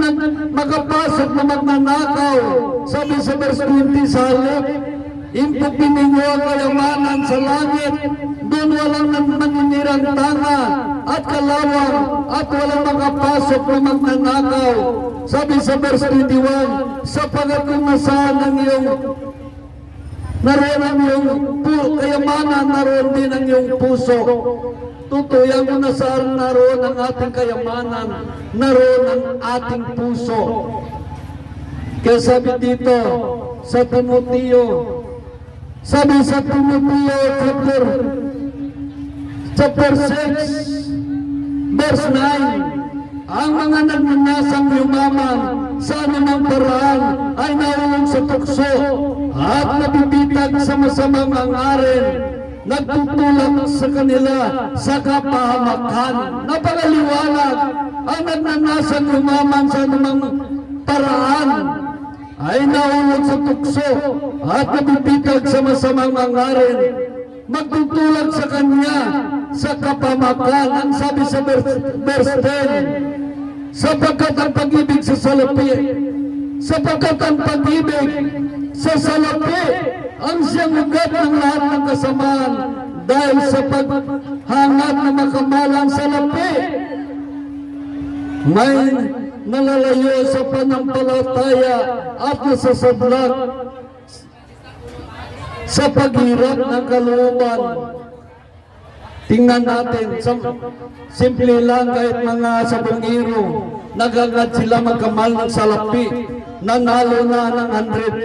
makapasok na magnanakaw. Sabi sa verse 20, sa halip, impopin ninyo ang kayamanan sa langit. Doon walang maninirang tanga at kalawang at walang makapasok na magnanakaw. Sabi sa verse 21, sapagat kung nasaan ang iyong naroon ang iyong kayamanan, naroon din ang iyong puso. Tutuyan mo na saan naroon ang ating kayamanan, naroon ang ating puso. Kaya sabi dito sa Timoteo, sabi sa Timoteo chapter 6 verse 9, ang mga nagnanasang yumaman sa anumang paraan ay naulong sa tukso at nabibitag sa masamang hangarin, nagtutulak sa kanila sa kapahamakan. Napakaliwanag, ang nagnanasang yumaman sa anumang paraan ay naulong sa tukso at nabibitag sa masamang hangarin, magtutulak sa kanya sa kapahamakan. Ang sabi sa verse 10, sapagkat ang pag-ibig sa salapi, sapagkat ang pag-ibig sa salapi ang siyang ugat ng lahat ng kasamaan, dahil sa paghangad na makamalang salapi, may nalalayo sa panampalataya at nasasadlak sa paghirap ng kalooban. Tingnan natin, simple lang, kahit mga sabongero, nagagad sila magkamal ng salapi, nanalo na ng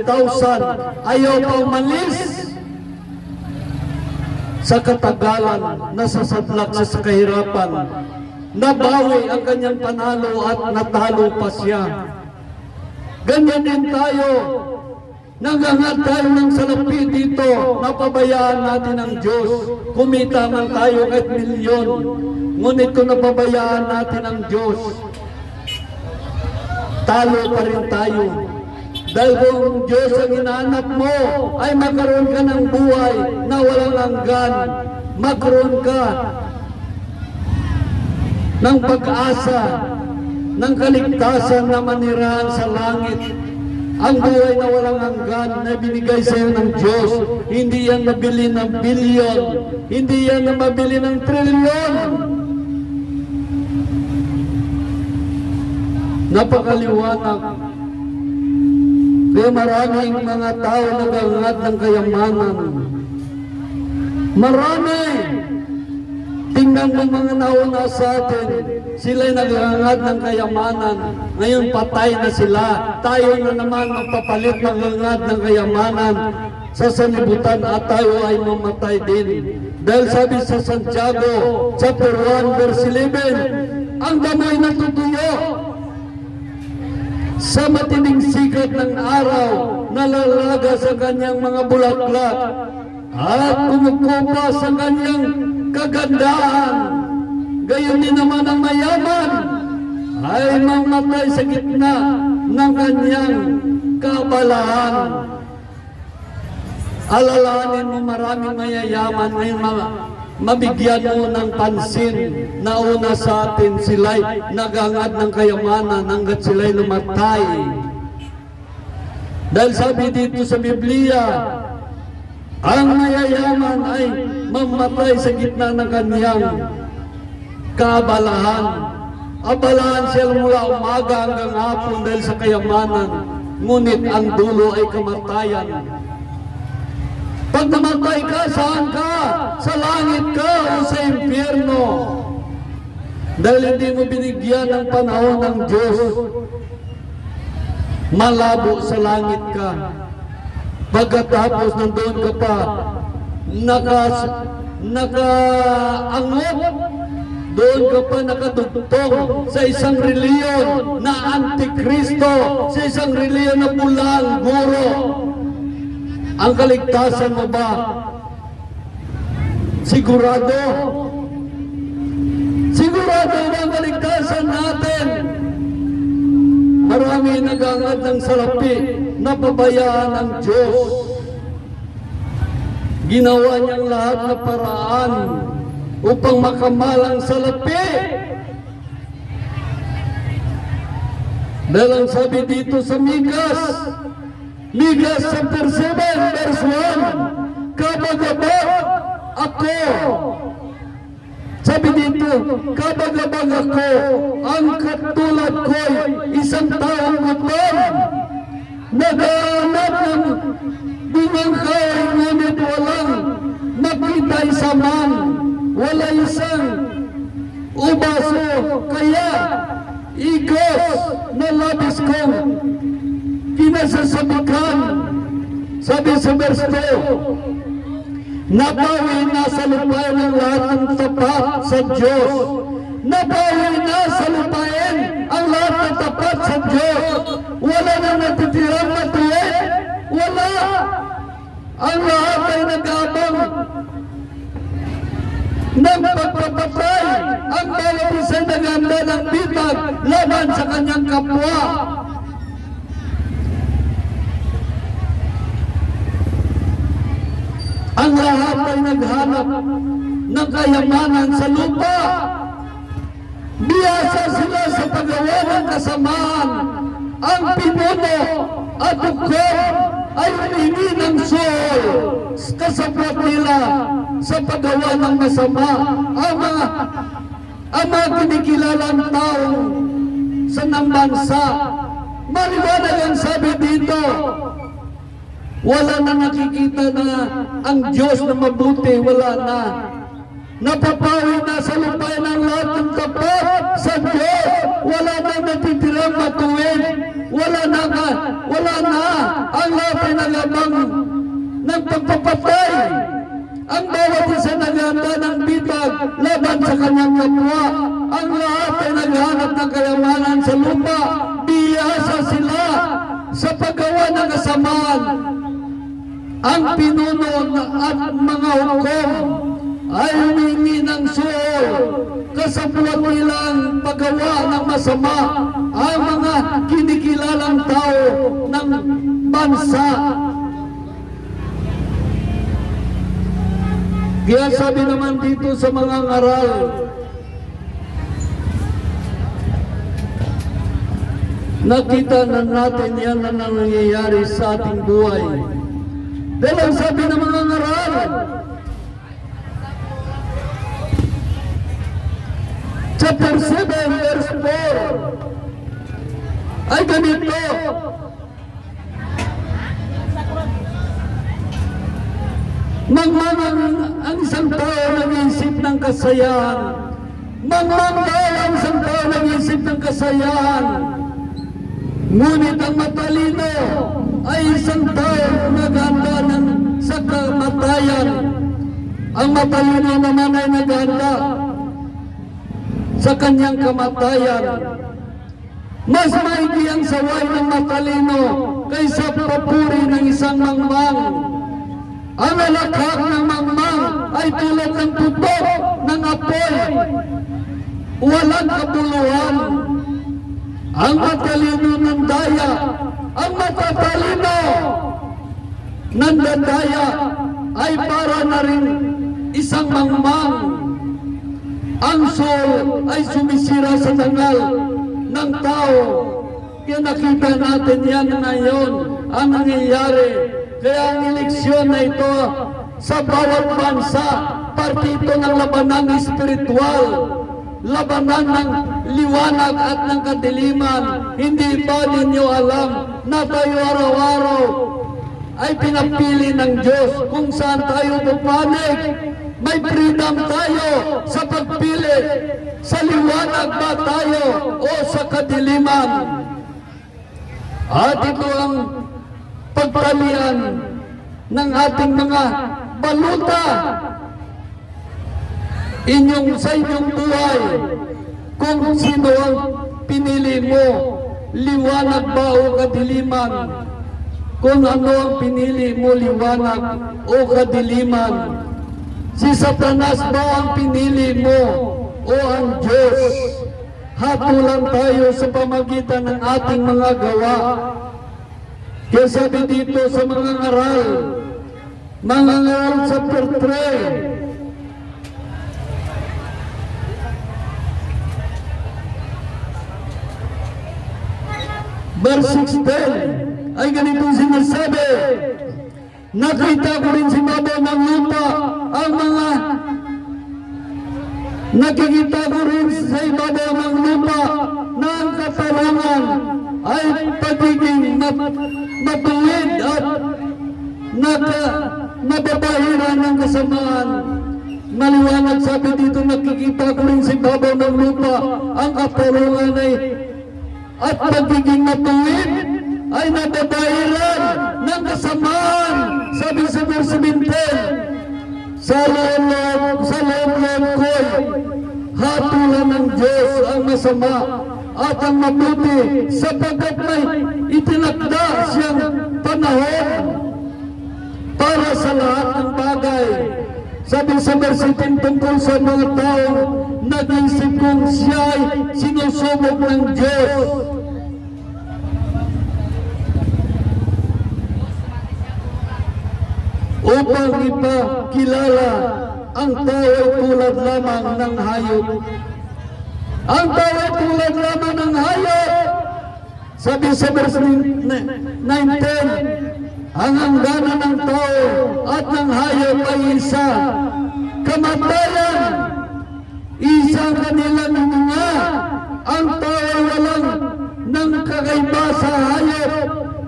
100,000, ayaw pa umalis. Sa katagalan, nasasadlak siya sa kahirapan, nabawi ang kanyang panalo at natalo pa siya. Ganyan din tayo. Nagangad tayo ng salapi dito, napabayaan natin ang Diyos. Kumita man tayo kahit milyon, ngunit kung napabayaan natin ang Diyos, talo pa rin tayo. Dahil kung Diyos ang hinahanap mo, ay magkaroon ka ng buhay na walang hanggan. Magkaroon ka ng pag-asa, ng kaligtasan na manirahan sa langit. Ang buhay na walang hanggan na binigay sa iyo ng Diyos, hindi yan nabili ng bilyon, hindi yan na mabili ng trilyon. Napakaliwanag. Kaya maraming mga tao nagangad ng kayamanan. Marami. Tingnan mo mga nauna sa atin, sila'y naghangad ng kayamanan. Ngayon patay na sila. Tayo na naman magpapalit ng hangad ng kayamanan sa sanlibutan at tayo ay mamatay din. Dahil sabi sa Santiago, chapter 1, verse 11, ang damay natutuyo sa matinding sikat ng araw, nalalaga sa kanyang mga bulaklak at kumukupa sa kanyang kagandahan. Gayon din naman ang mayaman ay mamatay sa gitna ng kanyang kaabalahan. Alalahanin mo, maraming mayayaman ngayon mabigyan mo ng pansin. Nauna sa atin, sila'y nagangad ng kayamanan hanggat sila'y lumatay. Dahil sabi dito sa Biblia, ang mayayaman ay mamatay sa gitna ng kanyang kaabalahan. Abalahan siya mula umaga hanggang hapon dahil sa kayamanan, ngunit ang dulo ay kamatayan. Pag namatay ka, saan ka? Sa langit ka o sa impyerno? Dahil hindi mo binigyan ng panahon ng Diyos, malabo sa langit ka. Pagkatapos nandoon ka pa, nakaangot, doon ka pa nakadugtong sa isang reliyon na Antikristo, sa isang reliyon na pulang guro. Ang kaligtasan mo ba? Sigurado? Sigurado na ang kaligtasan natin? Marami nagangad ng salapi, napabayaan ng Diyos. Ginawa niyang lahat na paraan upang makamalang salapi. Dahil ang sabi dito sa Migas chapter 7 verse 1, kabagabag ako. Sabi dito, kabagabag ako, ang katulad ko'y isang taong gutom, naghahanap ng binangkay, ngunit walang makita isa man, wala isang ubaso, kaya igos na labis kong kinasasabikan. Sabi sa verse 2, nabawi na sa lupain ang lahat ng tapat sa Diyos. Nabawi na sa lupain ang lahat ng tapat sa Diyos. Wala na natitirang matuwid. Wala. Ang lahat ay nag-aabang ng pagpapatay. Ang bawat isa'y naganda ng bitag laban sa kanyang kapwa. Ang lahat ay naghanap ng kayamanan sa lupa. biyasa sila sa paggawa ng kasamaan. Ang pinuno at hukom ay humingi ng suol kasabwat nila sa paggawa ng masama. Ang mga kinikilalang taong sa bansa. Maliwanag ang sabi dito, wala na nakikita na ang Diyos na mabuti, wala na. Napapawi na sa lupain ang lahat ng tapat sa Diyos. Wala na natitirang matuwid. Wala na ang lahat ay nagabang ng pagpapatay. Ang bawat isa naghanda ng bitag laban sa kanyang kapwa. Ang lahat ay naghanap ng kayamanan sa lupa. Biyasa sila sa paggawa ng kasamaan. Ang pinuno at mga hukom ay humingi ng suol kasabwat nilang paggawa ng masama ang mga kinikilalang tao ng bansa. Kaya sabi naman dito sa mga ngaral, nakita na natin yan na nangyayari sa ating buhay. Dahil ang sabi ng mga ngaral, chapter 7 verse 4 ay ganito, mangmang ang isang tao nag-iisip ng kasayahan. Mangmang daw ang isang tao nag-iisip ng kasayahan. Ngunit ang matalino ay isang tao naghanda sa kamatayan. Ang matalino naman ay naghanda sa kanyang kamatayan. Mas maigi ang saway ng matalino kaysa papuri ng isang mangmang. Ang alakhak ng mangmang ay tulad ng putok ng apoy, walang kabuluhan. Ang matalino ng daya, ang matatalino ng dadaya ay para na rin isang mangmang. Ang sol ay sumisira sa dangal ng tao. Kaya nakita natin yan ngayon ang nangyayari. Kaya ang eleksyon na ito sa bawat bansa, partido ng labanan espiritual, labanan ng liwanag at ng kadiliman. Hindi ba ninyo alam na tayo araw-araw ay pinapili ng Diyos kung saan tayo pupanig? May freedom tayo sa pagpili. Sa liwanag ba tayo o sa kadiliman? At ito ang pagpalian ng ating mga baluta sa inyong buhay. Kung sino ang pinili mo, liwanag ba o kadiliman? Kung ano ang pinili mo, liwanag o kadiliman? Si Satanas ba ang pinili mo o ang Diyos? Hatulan tayo sa pamagitan ng ating mga gawa. Kaya sabi dito sa mga ngaral chapter 3 verse 16 ay ganitong sinasabi, nakita ko rin si Babaw ng lupa ang mga nakikita ko rin sa ibabaw ng lupa na ang katarungan ay pagiging matuwid at nababahiran ng kasamaan. Maliwanag sabi dito, nakikita ko rin sa ibabaw ng lupa ang katarungan at pagiging matuwid ay nababahiran ng kasamaan. Sabi sa verse 17, sa loob ko'y hatulan ng Diyos ang masama at ang mabuti, sapagkat may itinakda siyang panahon para sa lahat ng bagay. Sabi sa verse 10 tungkol sa mga taong nag-iisip kung siya ay sinusubok ng Diyos. Upang ipakilala ang tao ay tulad lamang ng hayop. Ang tao ay tulad lamang ng hayop. Sabi sa verse 19, ang hangganan ng tao at ng hayop ay isa, kamatayan, isang kanilang mga. Ang tao ay walang nang kakaiba sa hayop,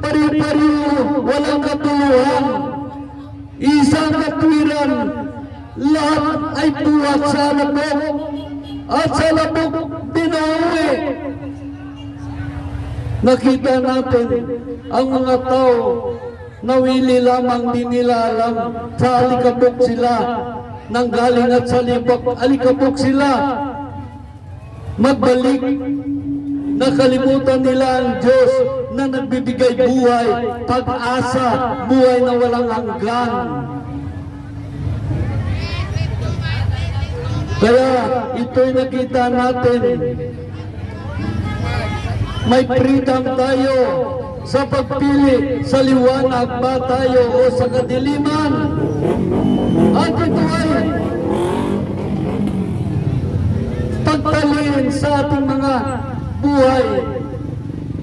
pari-pariho, walang katuluhan, isang katwiran, lahat ay buhat sa labok, at sa labok dinauwi. Nakita natin ang mga tao, nawili lamang, di nila alam, sa alikabok sila, nanggaling at sa alikabok sila, magbalik. Nakalimutan nila ang Diyos na nagbibigay buhay, pag-asa, buhay na walang hanggan. Kaya ito'y nakita natin, may freedom tayo sa pagpili sa liwanag ba tayo o sa kadiliman. At ito ay pagtalin sa ating mga buhay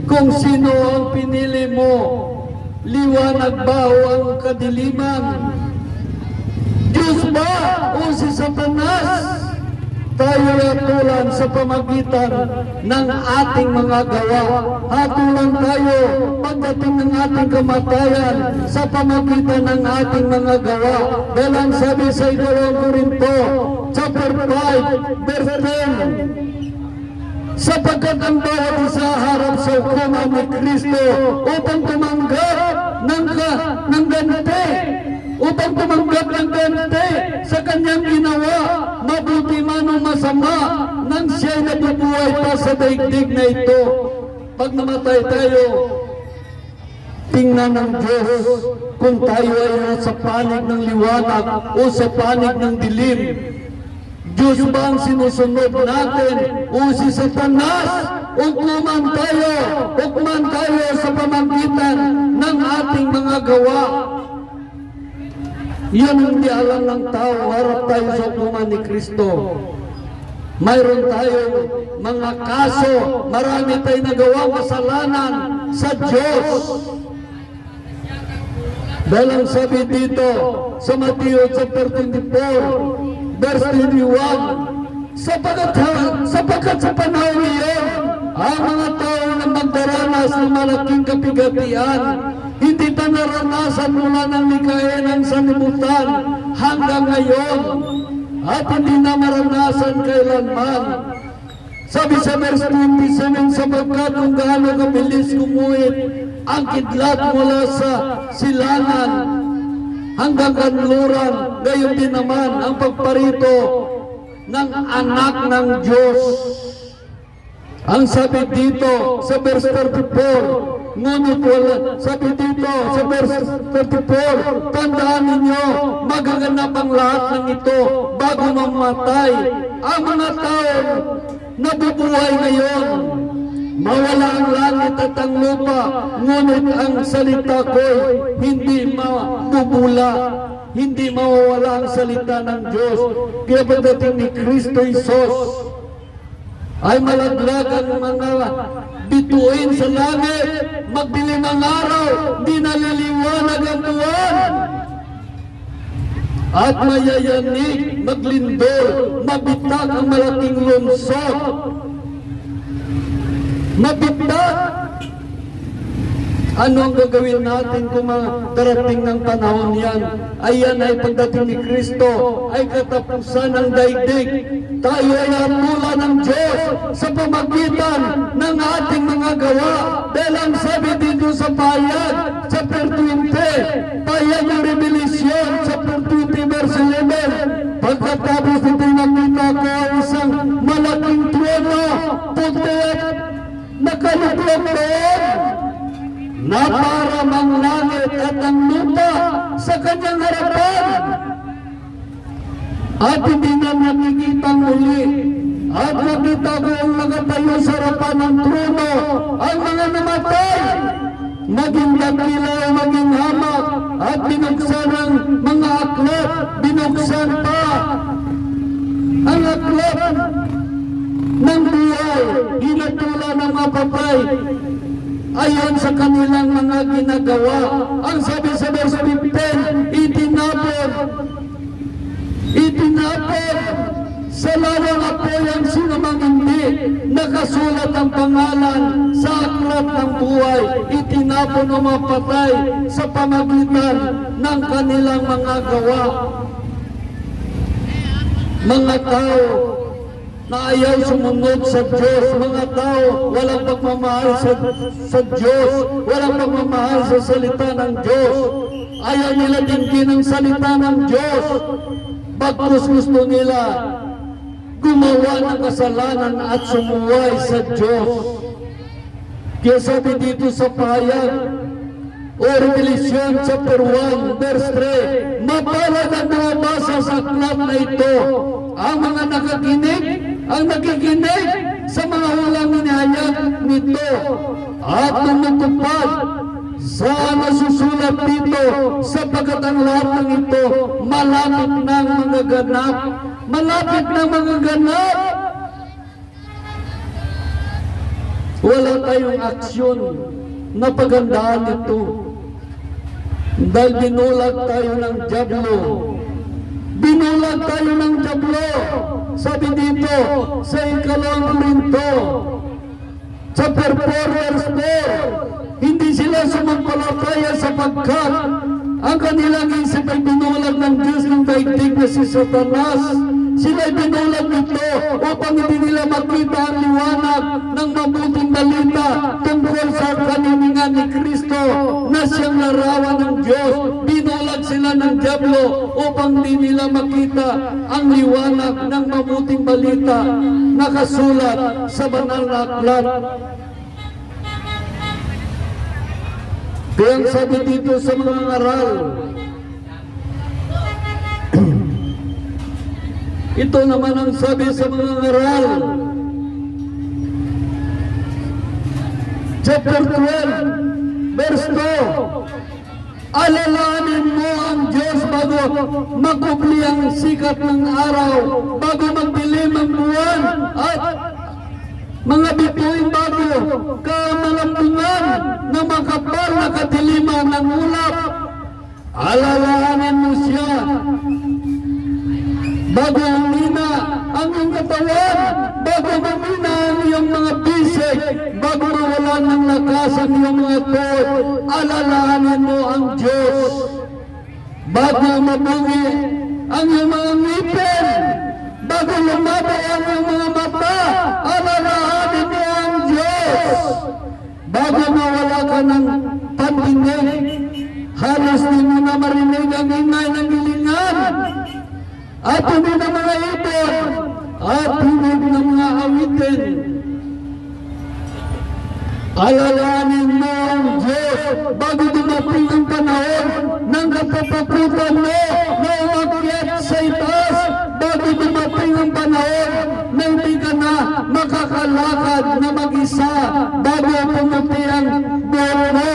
kung sino ang pinili mo, liwanag ba o ang kadiliman, Diyos ba o si Satanas. Tayo hatulan sa pamagitan ng ating mga gawa. Hatulan tayo pagdating ng ating kamatayan sa pamagitan ng ating mga gawa. Dahil ang sabi sa 2 Korinto chapter 5 verse 10, sapagkat ang bawat isa harap sa hukuman ni Kristo upang tumanggap ng ganti, upang tumanggap ng ganti sa kanyang ginawa, mabuti man o masama, nang siya'y nabubuhay pa sa daigdig na ito. Pag namatay tayo, tingnan ng Diyos kung tayo ay nasa panig ng liwanag o sa panig ng dilim. Diyos ba ang sinusunod natin o si Satanas? Hukuman tayo sa pamagitan ng ating mga gawa. Yan ang di alam ng tao, harap tayo sa hukuman ni Kristo. Mayroon tayong mga kaso, marami tayong nagawang kasalanan sa Diyos. Dahil ang sabi dito sa Mateo chapter 24, verse 21, sapagkat sa panahon iyon, ang mga tao na magdaranas ng malaking kapigatian, hindi pa naranasan mula ng likhain ng sanlibutan hanggang ngayon, at hindi na maranasan kailanman. Sabi sa verse 27, sapagkat kung gaano kabilis kumuhit ang kidlat mula sa silangan hanggang kanluran, gayon din naman ang pagparito ng anak ng Diyos. Ang sabi dito sa verse 34, ngunit wala, sabi dito sa verse 34, tandaan ninyo, magaganap ang lahat ng ito bago mamatay. Ang mga tao nabubuhay ngayon, mawala ang langit at ang lupa, ngunit ang salita ko'y hindi mabubula, hindi mawawala ang salita ng Diyos. Kaya pagdating ni Kristo Jesus, ay malaglag ang mga bituin sa langit, magdilim ang araw, di naliliwanag ang buwan, at mayayanig, maglindol, mabitak ang malaking lungsod. Mabitak! Ano ang gagawin natin kung darating ng panahon yan? Ayan ay pagdating ni Kristo, ay katapusan ng daigdig. Tayo ay hatulan ng Diyos sa pamagitan ng ating mga gawa. Dahil ang sabi dito sa payag, chapter 20, payag ng Revelation, chapter 20, verse 11, pagkatapos nito nakita ko ang isang malaking trono, puti at nakaluklok doon, na para mang langit at ang lupa sa kanyang harapan. At hindi na nakikita muli. At nakita ko ang nakatayo sa harapan ng trono, ang mga namatay, maging dakila o maging hamak, at binuksan ang mga aklat, binuksan pa ang aklat ng buhay, hinatulan ng mapatay, ayon sa kanilang mga ginagawa. Ang sabi sa verse 15, itinapon sa lawang apoy ang sinumang hindi nakasulat ang pangalan sa aklat ng buhay. Itinapon o mapatay sa pamagitan ng kanilang mga gawa. Mga tao na ayaw sumunod sa Diyos, mga tao walang pagmamahal sa Diyos, walang pagmamahal sa salita ng Diyos, ayaw nila dinggin ang salita ng Diyos, bagkus gusto nila gumawa ng kasalanan at sumuway sa Diyos. Kaya sabi dito sa pahayag o Revelation chapter 1 verse 3, mapalad ang nabasa sa aklat na ito ang mga nakikinig sa mga walang inihayag nito at tumutupad sa nasusulat dito, sapagkat ang lahat ng ito malapit ng mga ganap. Malapit ng mga ganap. Wala tayong aksyon na pagandaan ito dahil binulag tayo ng dyablo. Binulag tayo ng dyablo. Sabi dito sa ikalawang Korinto chapter 4 verse 4, hindi sila sumampalataya sapagkat ang kanilang isip ay binulag ng Diyos ng daigdig na si Satanas. Sila ay binulag nito upang hindi nila makita ang liwanag ng mabuting balita tungkol sa kaniningan ni Kristo na siyang larawan ng Diyos. Binulag sila ng dyablo upang hindi nila makita ang liwanag ng mabuting balita nakasulat sa banal na aklat. Kaya ang sabi dito sa mga aral, ito naman ang sabi sa mga aral, chapter 12, verse 2, alalahanin mo ang Diyos bago magkubli ang sikat ng araw, bago magdilim ang buwan, at mga bituin bago kamalambungan na makapal na kadiliman ng ulap. Alalahanin mo siya bago humina ang iyong katawan, bago humina ang iyong mga bisig, bago mawalan ng lakas ang iyong mga tuhod. Alalahanin mo ang Diyos bago mabungi ang iyong mga ngipin, bago lumabay ang iyong mga mata. Alalahanin mo ang Diyos bago mawala ka ng pandinig. Halos di mo na marinig ang ingay ng gilingan at tunog ng mga ibon at tunog ng mga awitin. Alalahanin mo ang Diyos bago dumating ang panahon ng katatakutan mo na umakyat sa itaas, bago dumating ang panahon na hindi ka na makakalakad na mag-isa, bago pumuti ang buhok mo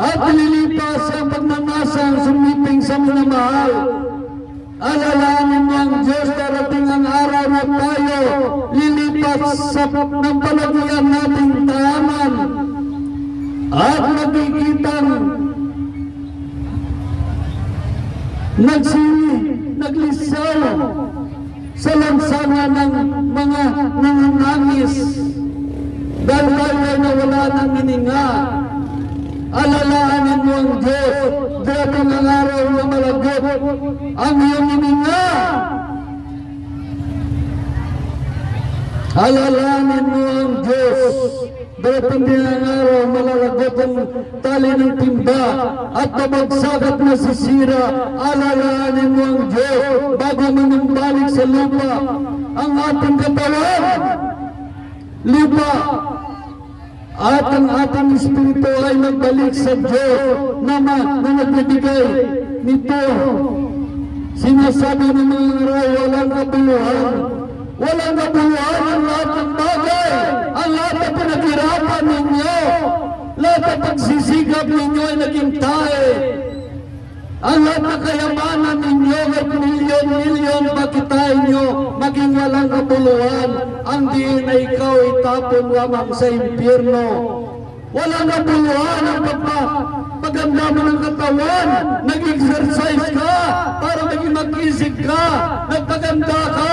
at lilipas ang pagnanasang sumiping sa minamahal. Alalahanin mo ang Diyos, darating ang araw na tayo lilipat sa ng palagian nating tahanan at magkikitang naglisaw sa lansangan ng mga nanganangis dahil tayo ay nawala ng hininga. Alalahanin mo ang Diyos, darating ang araw na malagot ang iyong hininga. Alalahanin mo ang Diyos, darating din ang araw malalagot ang tali ng timba at babagsak at nasisira. Alalahanin mo ang Diyos bago manumbalik sa lupa ang ating katawan, lupa, at ang ating espiritu ay nagbalik sa Diyos na nagbibigay nito. Sinasabi ng mga aral, walang kabuluhan. Walang kabuluhan ang lahat ng bagay. Ang lahat ng pinaghirapan ninyo, lahat ng pagsisigap ninyo ay naging tae. Ang lahat ng kayamanan ninyo at milyon-milyon pakitain nyo maging walang kabuluhan. Ang di na ikaw itapon lamang sa impyerno. Walang kabuluhan ang pagpaganda mo ng katawan. Nag-exercise ka para maging mag-isip ka. Nagpaganda ka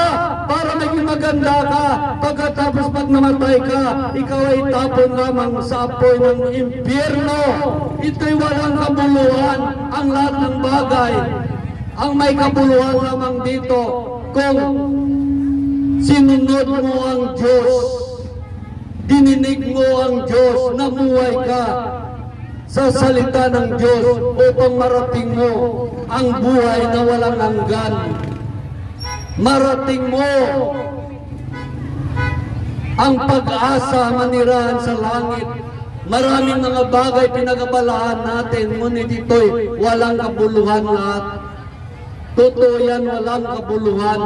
para maging maganda ka. Pagkatapos pag namatay ka, ikaw ay itapon lamang sa apoy ng impyerno. Ito'y walang kabuluhan. Ang lahat ng bagay, ang may kabuluhan lamang dito kung sinunod mo ang Diyos, dininig mo ang Diyos, namuhay ka sa salita ng Diyos upang marating mo ang buhay na walang hanggan. Marating mo ang pag-asa manirahan sa langit. Maraming mga bagay pinag-abalahan natin, ngunit ito'y walang kabuluhan lahat. Totoo yan, walang kabuluhan.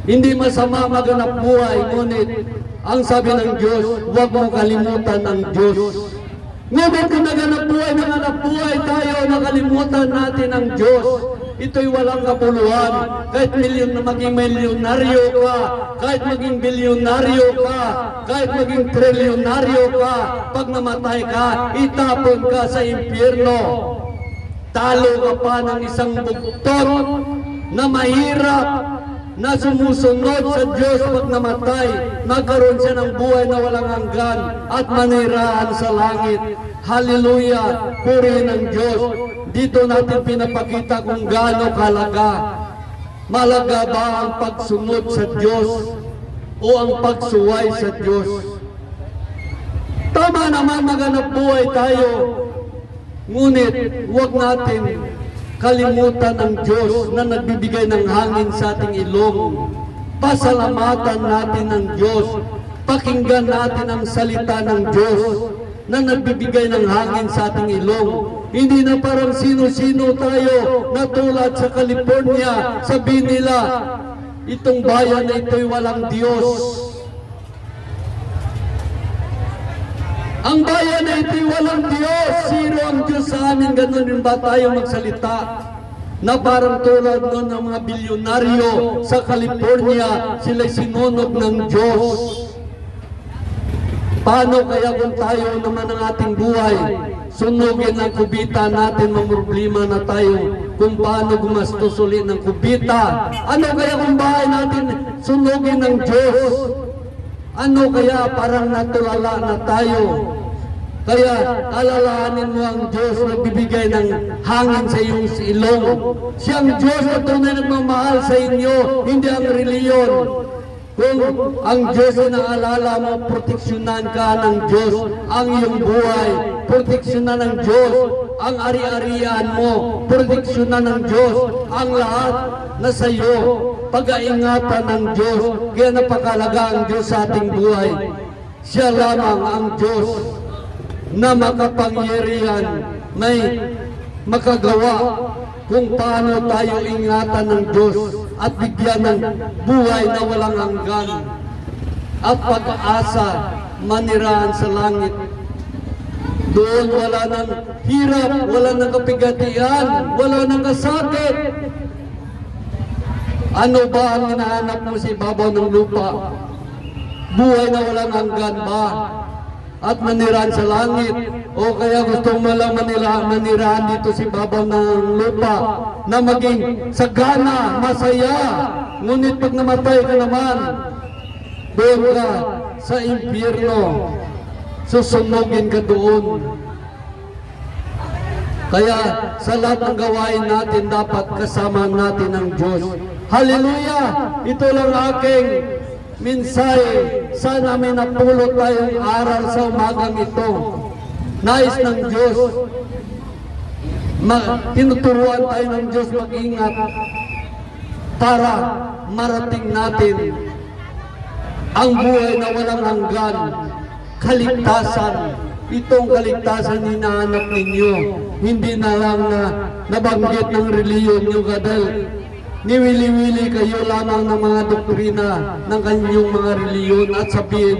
Hindi masama maganap buhay, ngunit ang sabi ng Diyos, huwag mo kalimutan ang Diyos. Ngunit kung naganap buhay tayo, nakalimutan natin ang Diyos. Ito'y walang kabuluhan. Kahit maging milyonaryo ka, kahit maging bilyonaryo ka, kahit maging trilyonaryo ka, pag namatay ka, itapon ka sa impyerno. Talo ka pa ng isang bugtot na mahirap, na sumusunod sa Diyos pag namatay, nagkaroon siya ng buhay na walang hanggan at manirahan sa langit. Hallelujah! Purihin ang Diyos. Dito natin pinapakita kung gaano kalaga. Malaga ba ang pagsunod sa Diyos o ang pagsuway sa Diyos? Tama naman maganap buhay tayo, ngunit huwag natin kalimutan ang Diyos na nagbibigay ng hangin sa ating ilong. Pasalamatan natin ang Diyos. Pakinggan natin ang salita ng Diyos na nagbibigay ng hangin sa ating ilong. Hindi na parang sino-sino tayo na tulad sa California. Sabihin nila, itong bayan na ito'y walang Diyos. Ang bayan na ito'y walang Diyos. Zero ang Diyos sa amin. Ganun rin ba tayo magsalita? Na parang tulad nun ng mga bilyonaryo sa California, sila'y sinunog ng Diyos. Paano kaya kung tayo naman ang ating buhay, sunugin ang kubita natin, mamroblema na tayo kung paano gumastos ulit ng kubita? Ano kaya kung bahay natin sunugin ng Diyos? Ano kaya parang natulala na tayo? Kaya alalahanin mo ang Diyos na bibigay ng hangin sa iyong ilong. Siyang Diyos na tunay nagmamahal sa inyo, hindi ang reliyon. Kung ang Diyos na naalala mo, proteksyonan ka ng Diyos ang iyong buhay. Proteksyonan ng Diyos ang ari-arian mo. Proteksyonan ng Diyos ang lahat na sa iyo. Pag-aingatan ng Diyos. Kaya napakalaga ang Diyos sa ating buhay. Siya lamang ang Diyos na makapangyarihan, may makagawa kung paano tayo ingatan ng Diyos at bigyan ng buhay na walang hanggan at pag-asa manirahan sa langit. Doon wala nang hirap, wala nang kapigatian, wala nang kasakit. Ano ba ang hinahanap mo sa ibabaw ng lupa? Buhay na walang hanggan ba? At manirahan sa langit, o kaya gusto mo lang manirahan dito sa ibabaw ng lupa na maging sagana, masaya, ngunit pag namatay ka naman, doon ka sa impyerno, susunugin ka doon. Kaya sa lahat ng gawain natin, dapat kasama natin ang Diyos. Hallelujah! Ito lang aking mensahe. Sana may napulot tayong aral sa umagang ito. Nais ng Diyos, tinuturuan tayo ng Diyos mag-ingat para marating natin ang buhay na walang hanggan, kaligtasan. Itong kaligtasan hinahanap ninyo, hindi na lang na nabanggit ng reliyon nyo dahil niwili-wili kayo lamang ng mga doktrina ng kanyang mga reliyon at sabihin,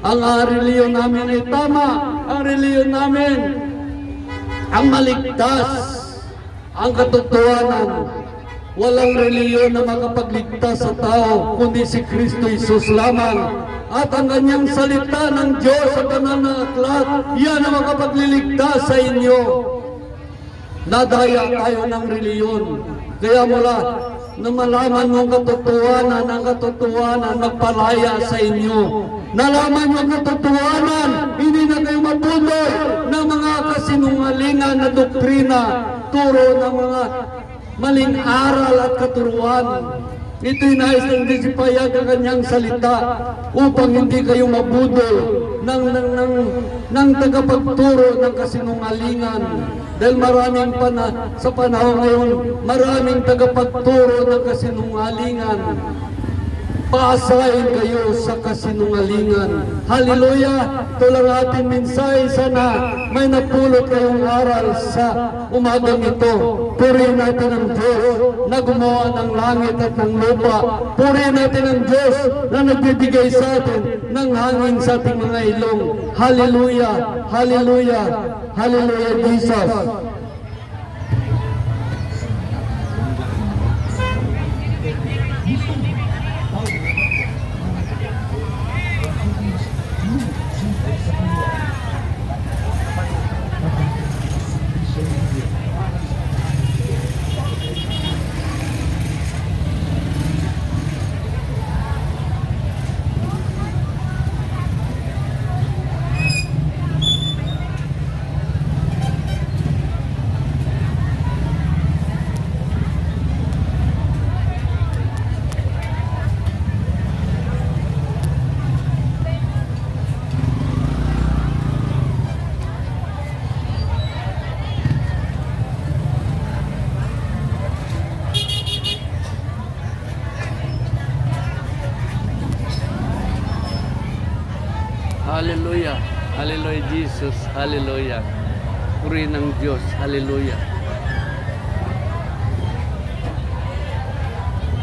ang reliyon namin ay tama, ang reliyon namin ang maligtas, ang katotohanan. Walang reliyon na makapagligtas sa tao, kundi si Kristo Jesus lamang. At ang kanyang salita ng Diyos sa banal na aklat, yan ang makapagliligtas sa inyo. Nadaya tayo ng reliyon. Kaya mula na malaman mo ang katotohanan magpalaya sa inyo. Nalaman mo ang katotohanan, hindi na kayo mapundol ng mga kasinungalingan na doktrina, turo ng mga maling aral at katuruan. Ito'y nais ng disipayag ang kanyang salita upang hindi kayo mabudol ng tagapagturo ng kasinungalingan. Dahil maraming sa panahon ngayon, maraming tagapagturo ng kasinungalingan. Paasahin kayo sa kasinungalingan. Hallelujah! Ito lang ating mensahe. Sana may napulot kayong aral sa umagang ito. Purihin natin ang Diyos na gumawa ng langit at ng lupa. Purihin natin ang Diyos na nagbibigay sa atin ng hangin sa ating mga ilong. Hallelujah! Hallelujah! Hallelujah, Jesus! Hallelujah. Hallelujah, Jesus. Hallelujah. Purihin ng Diyos. Hallelujah.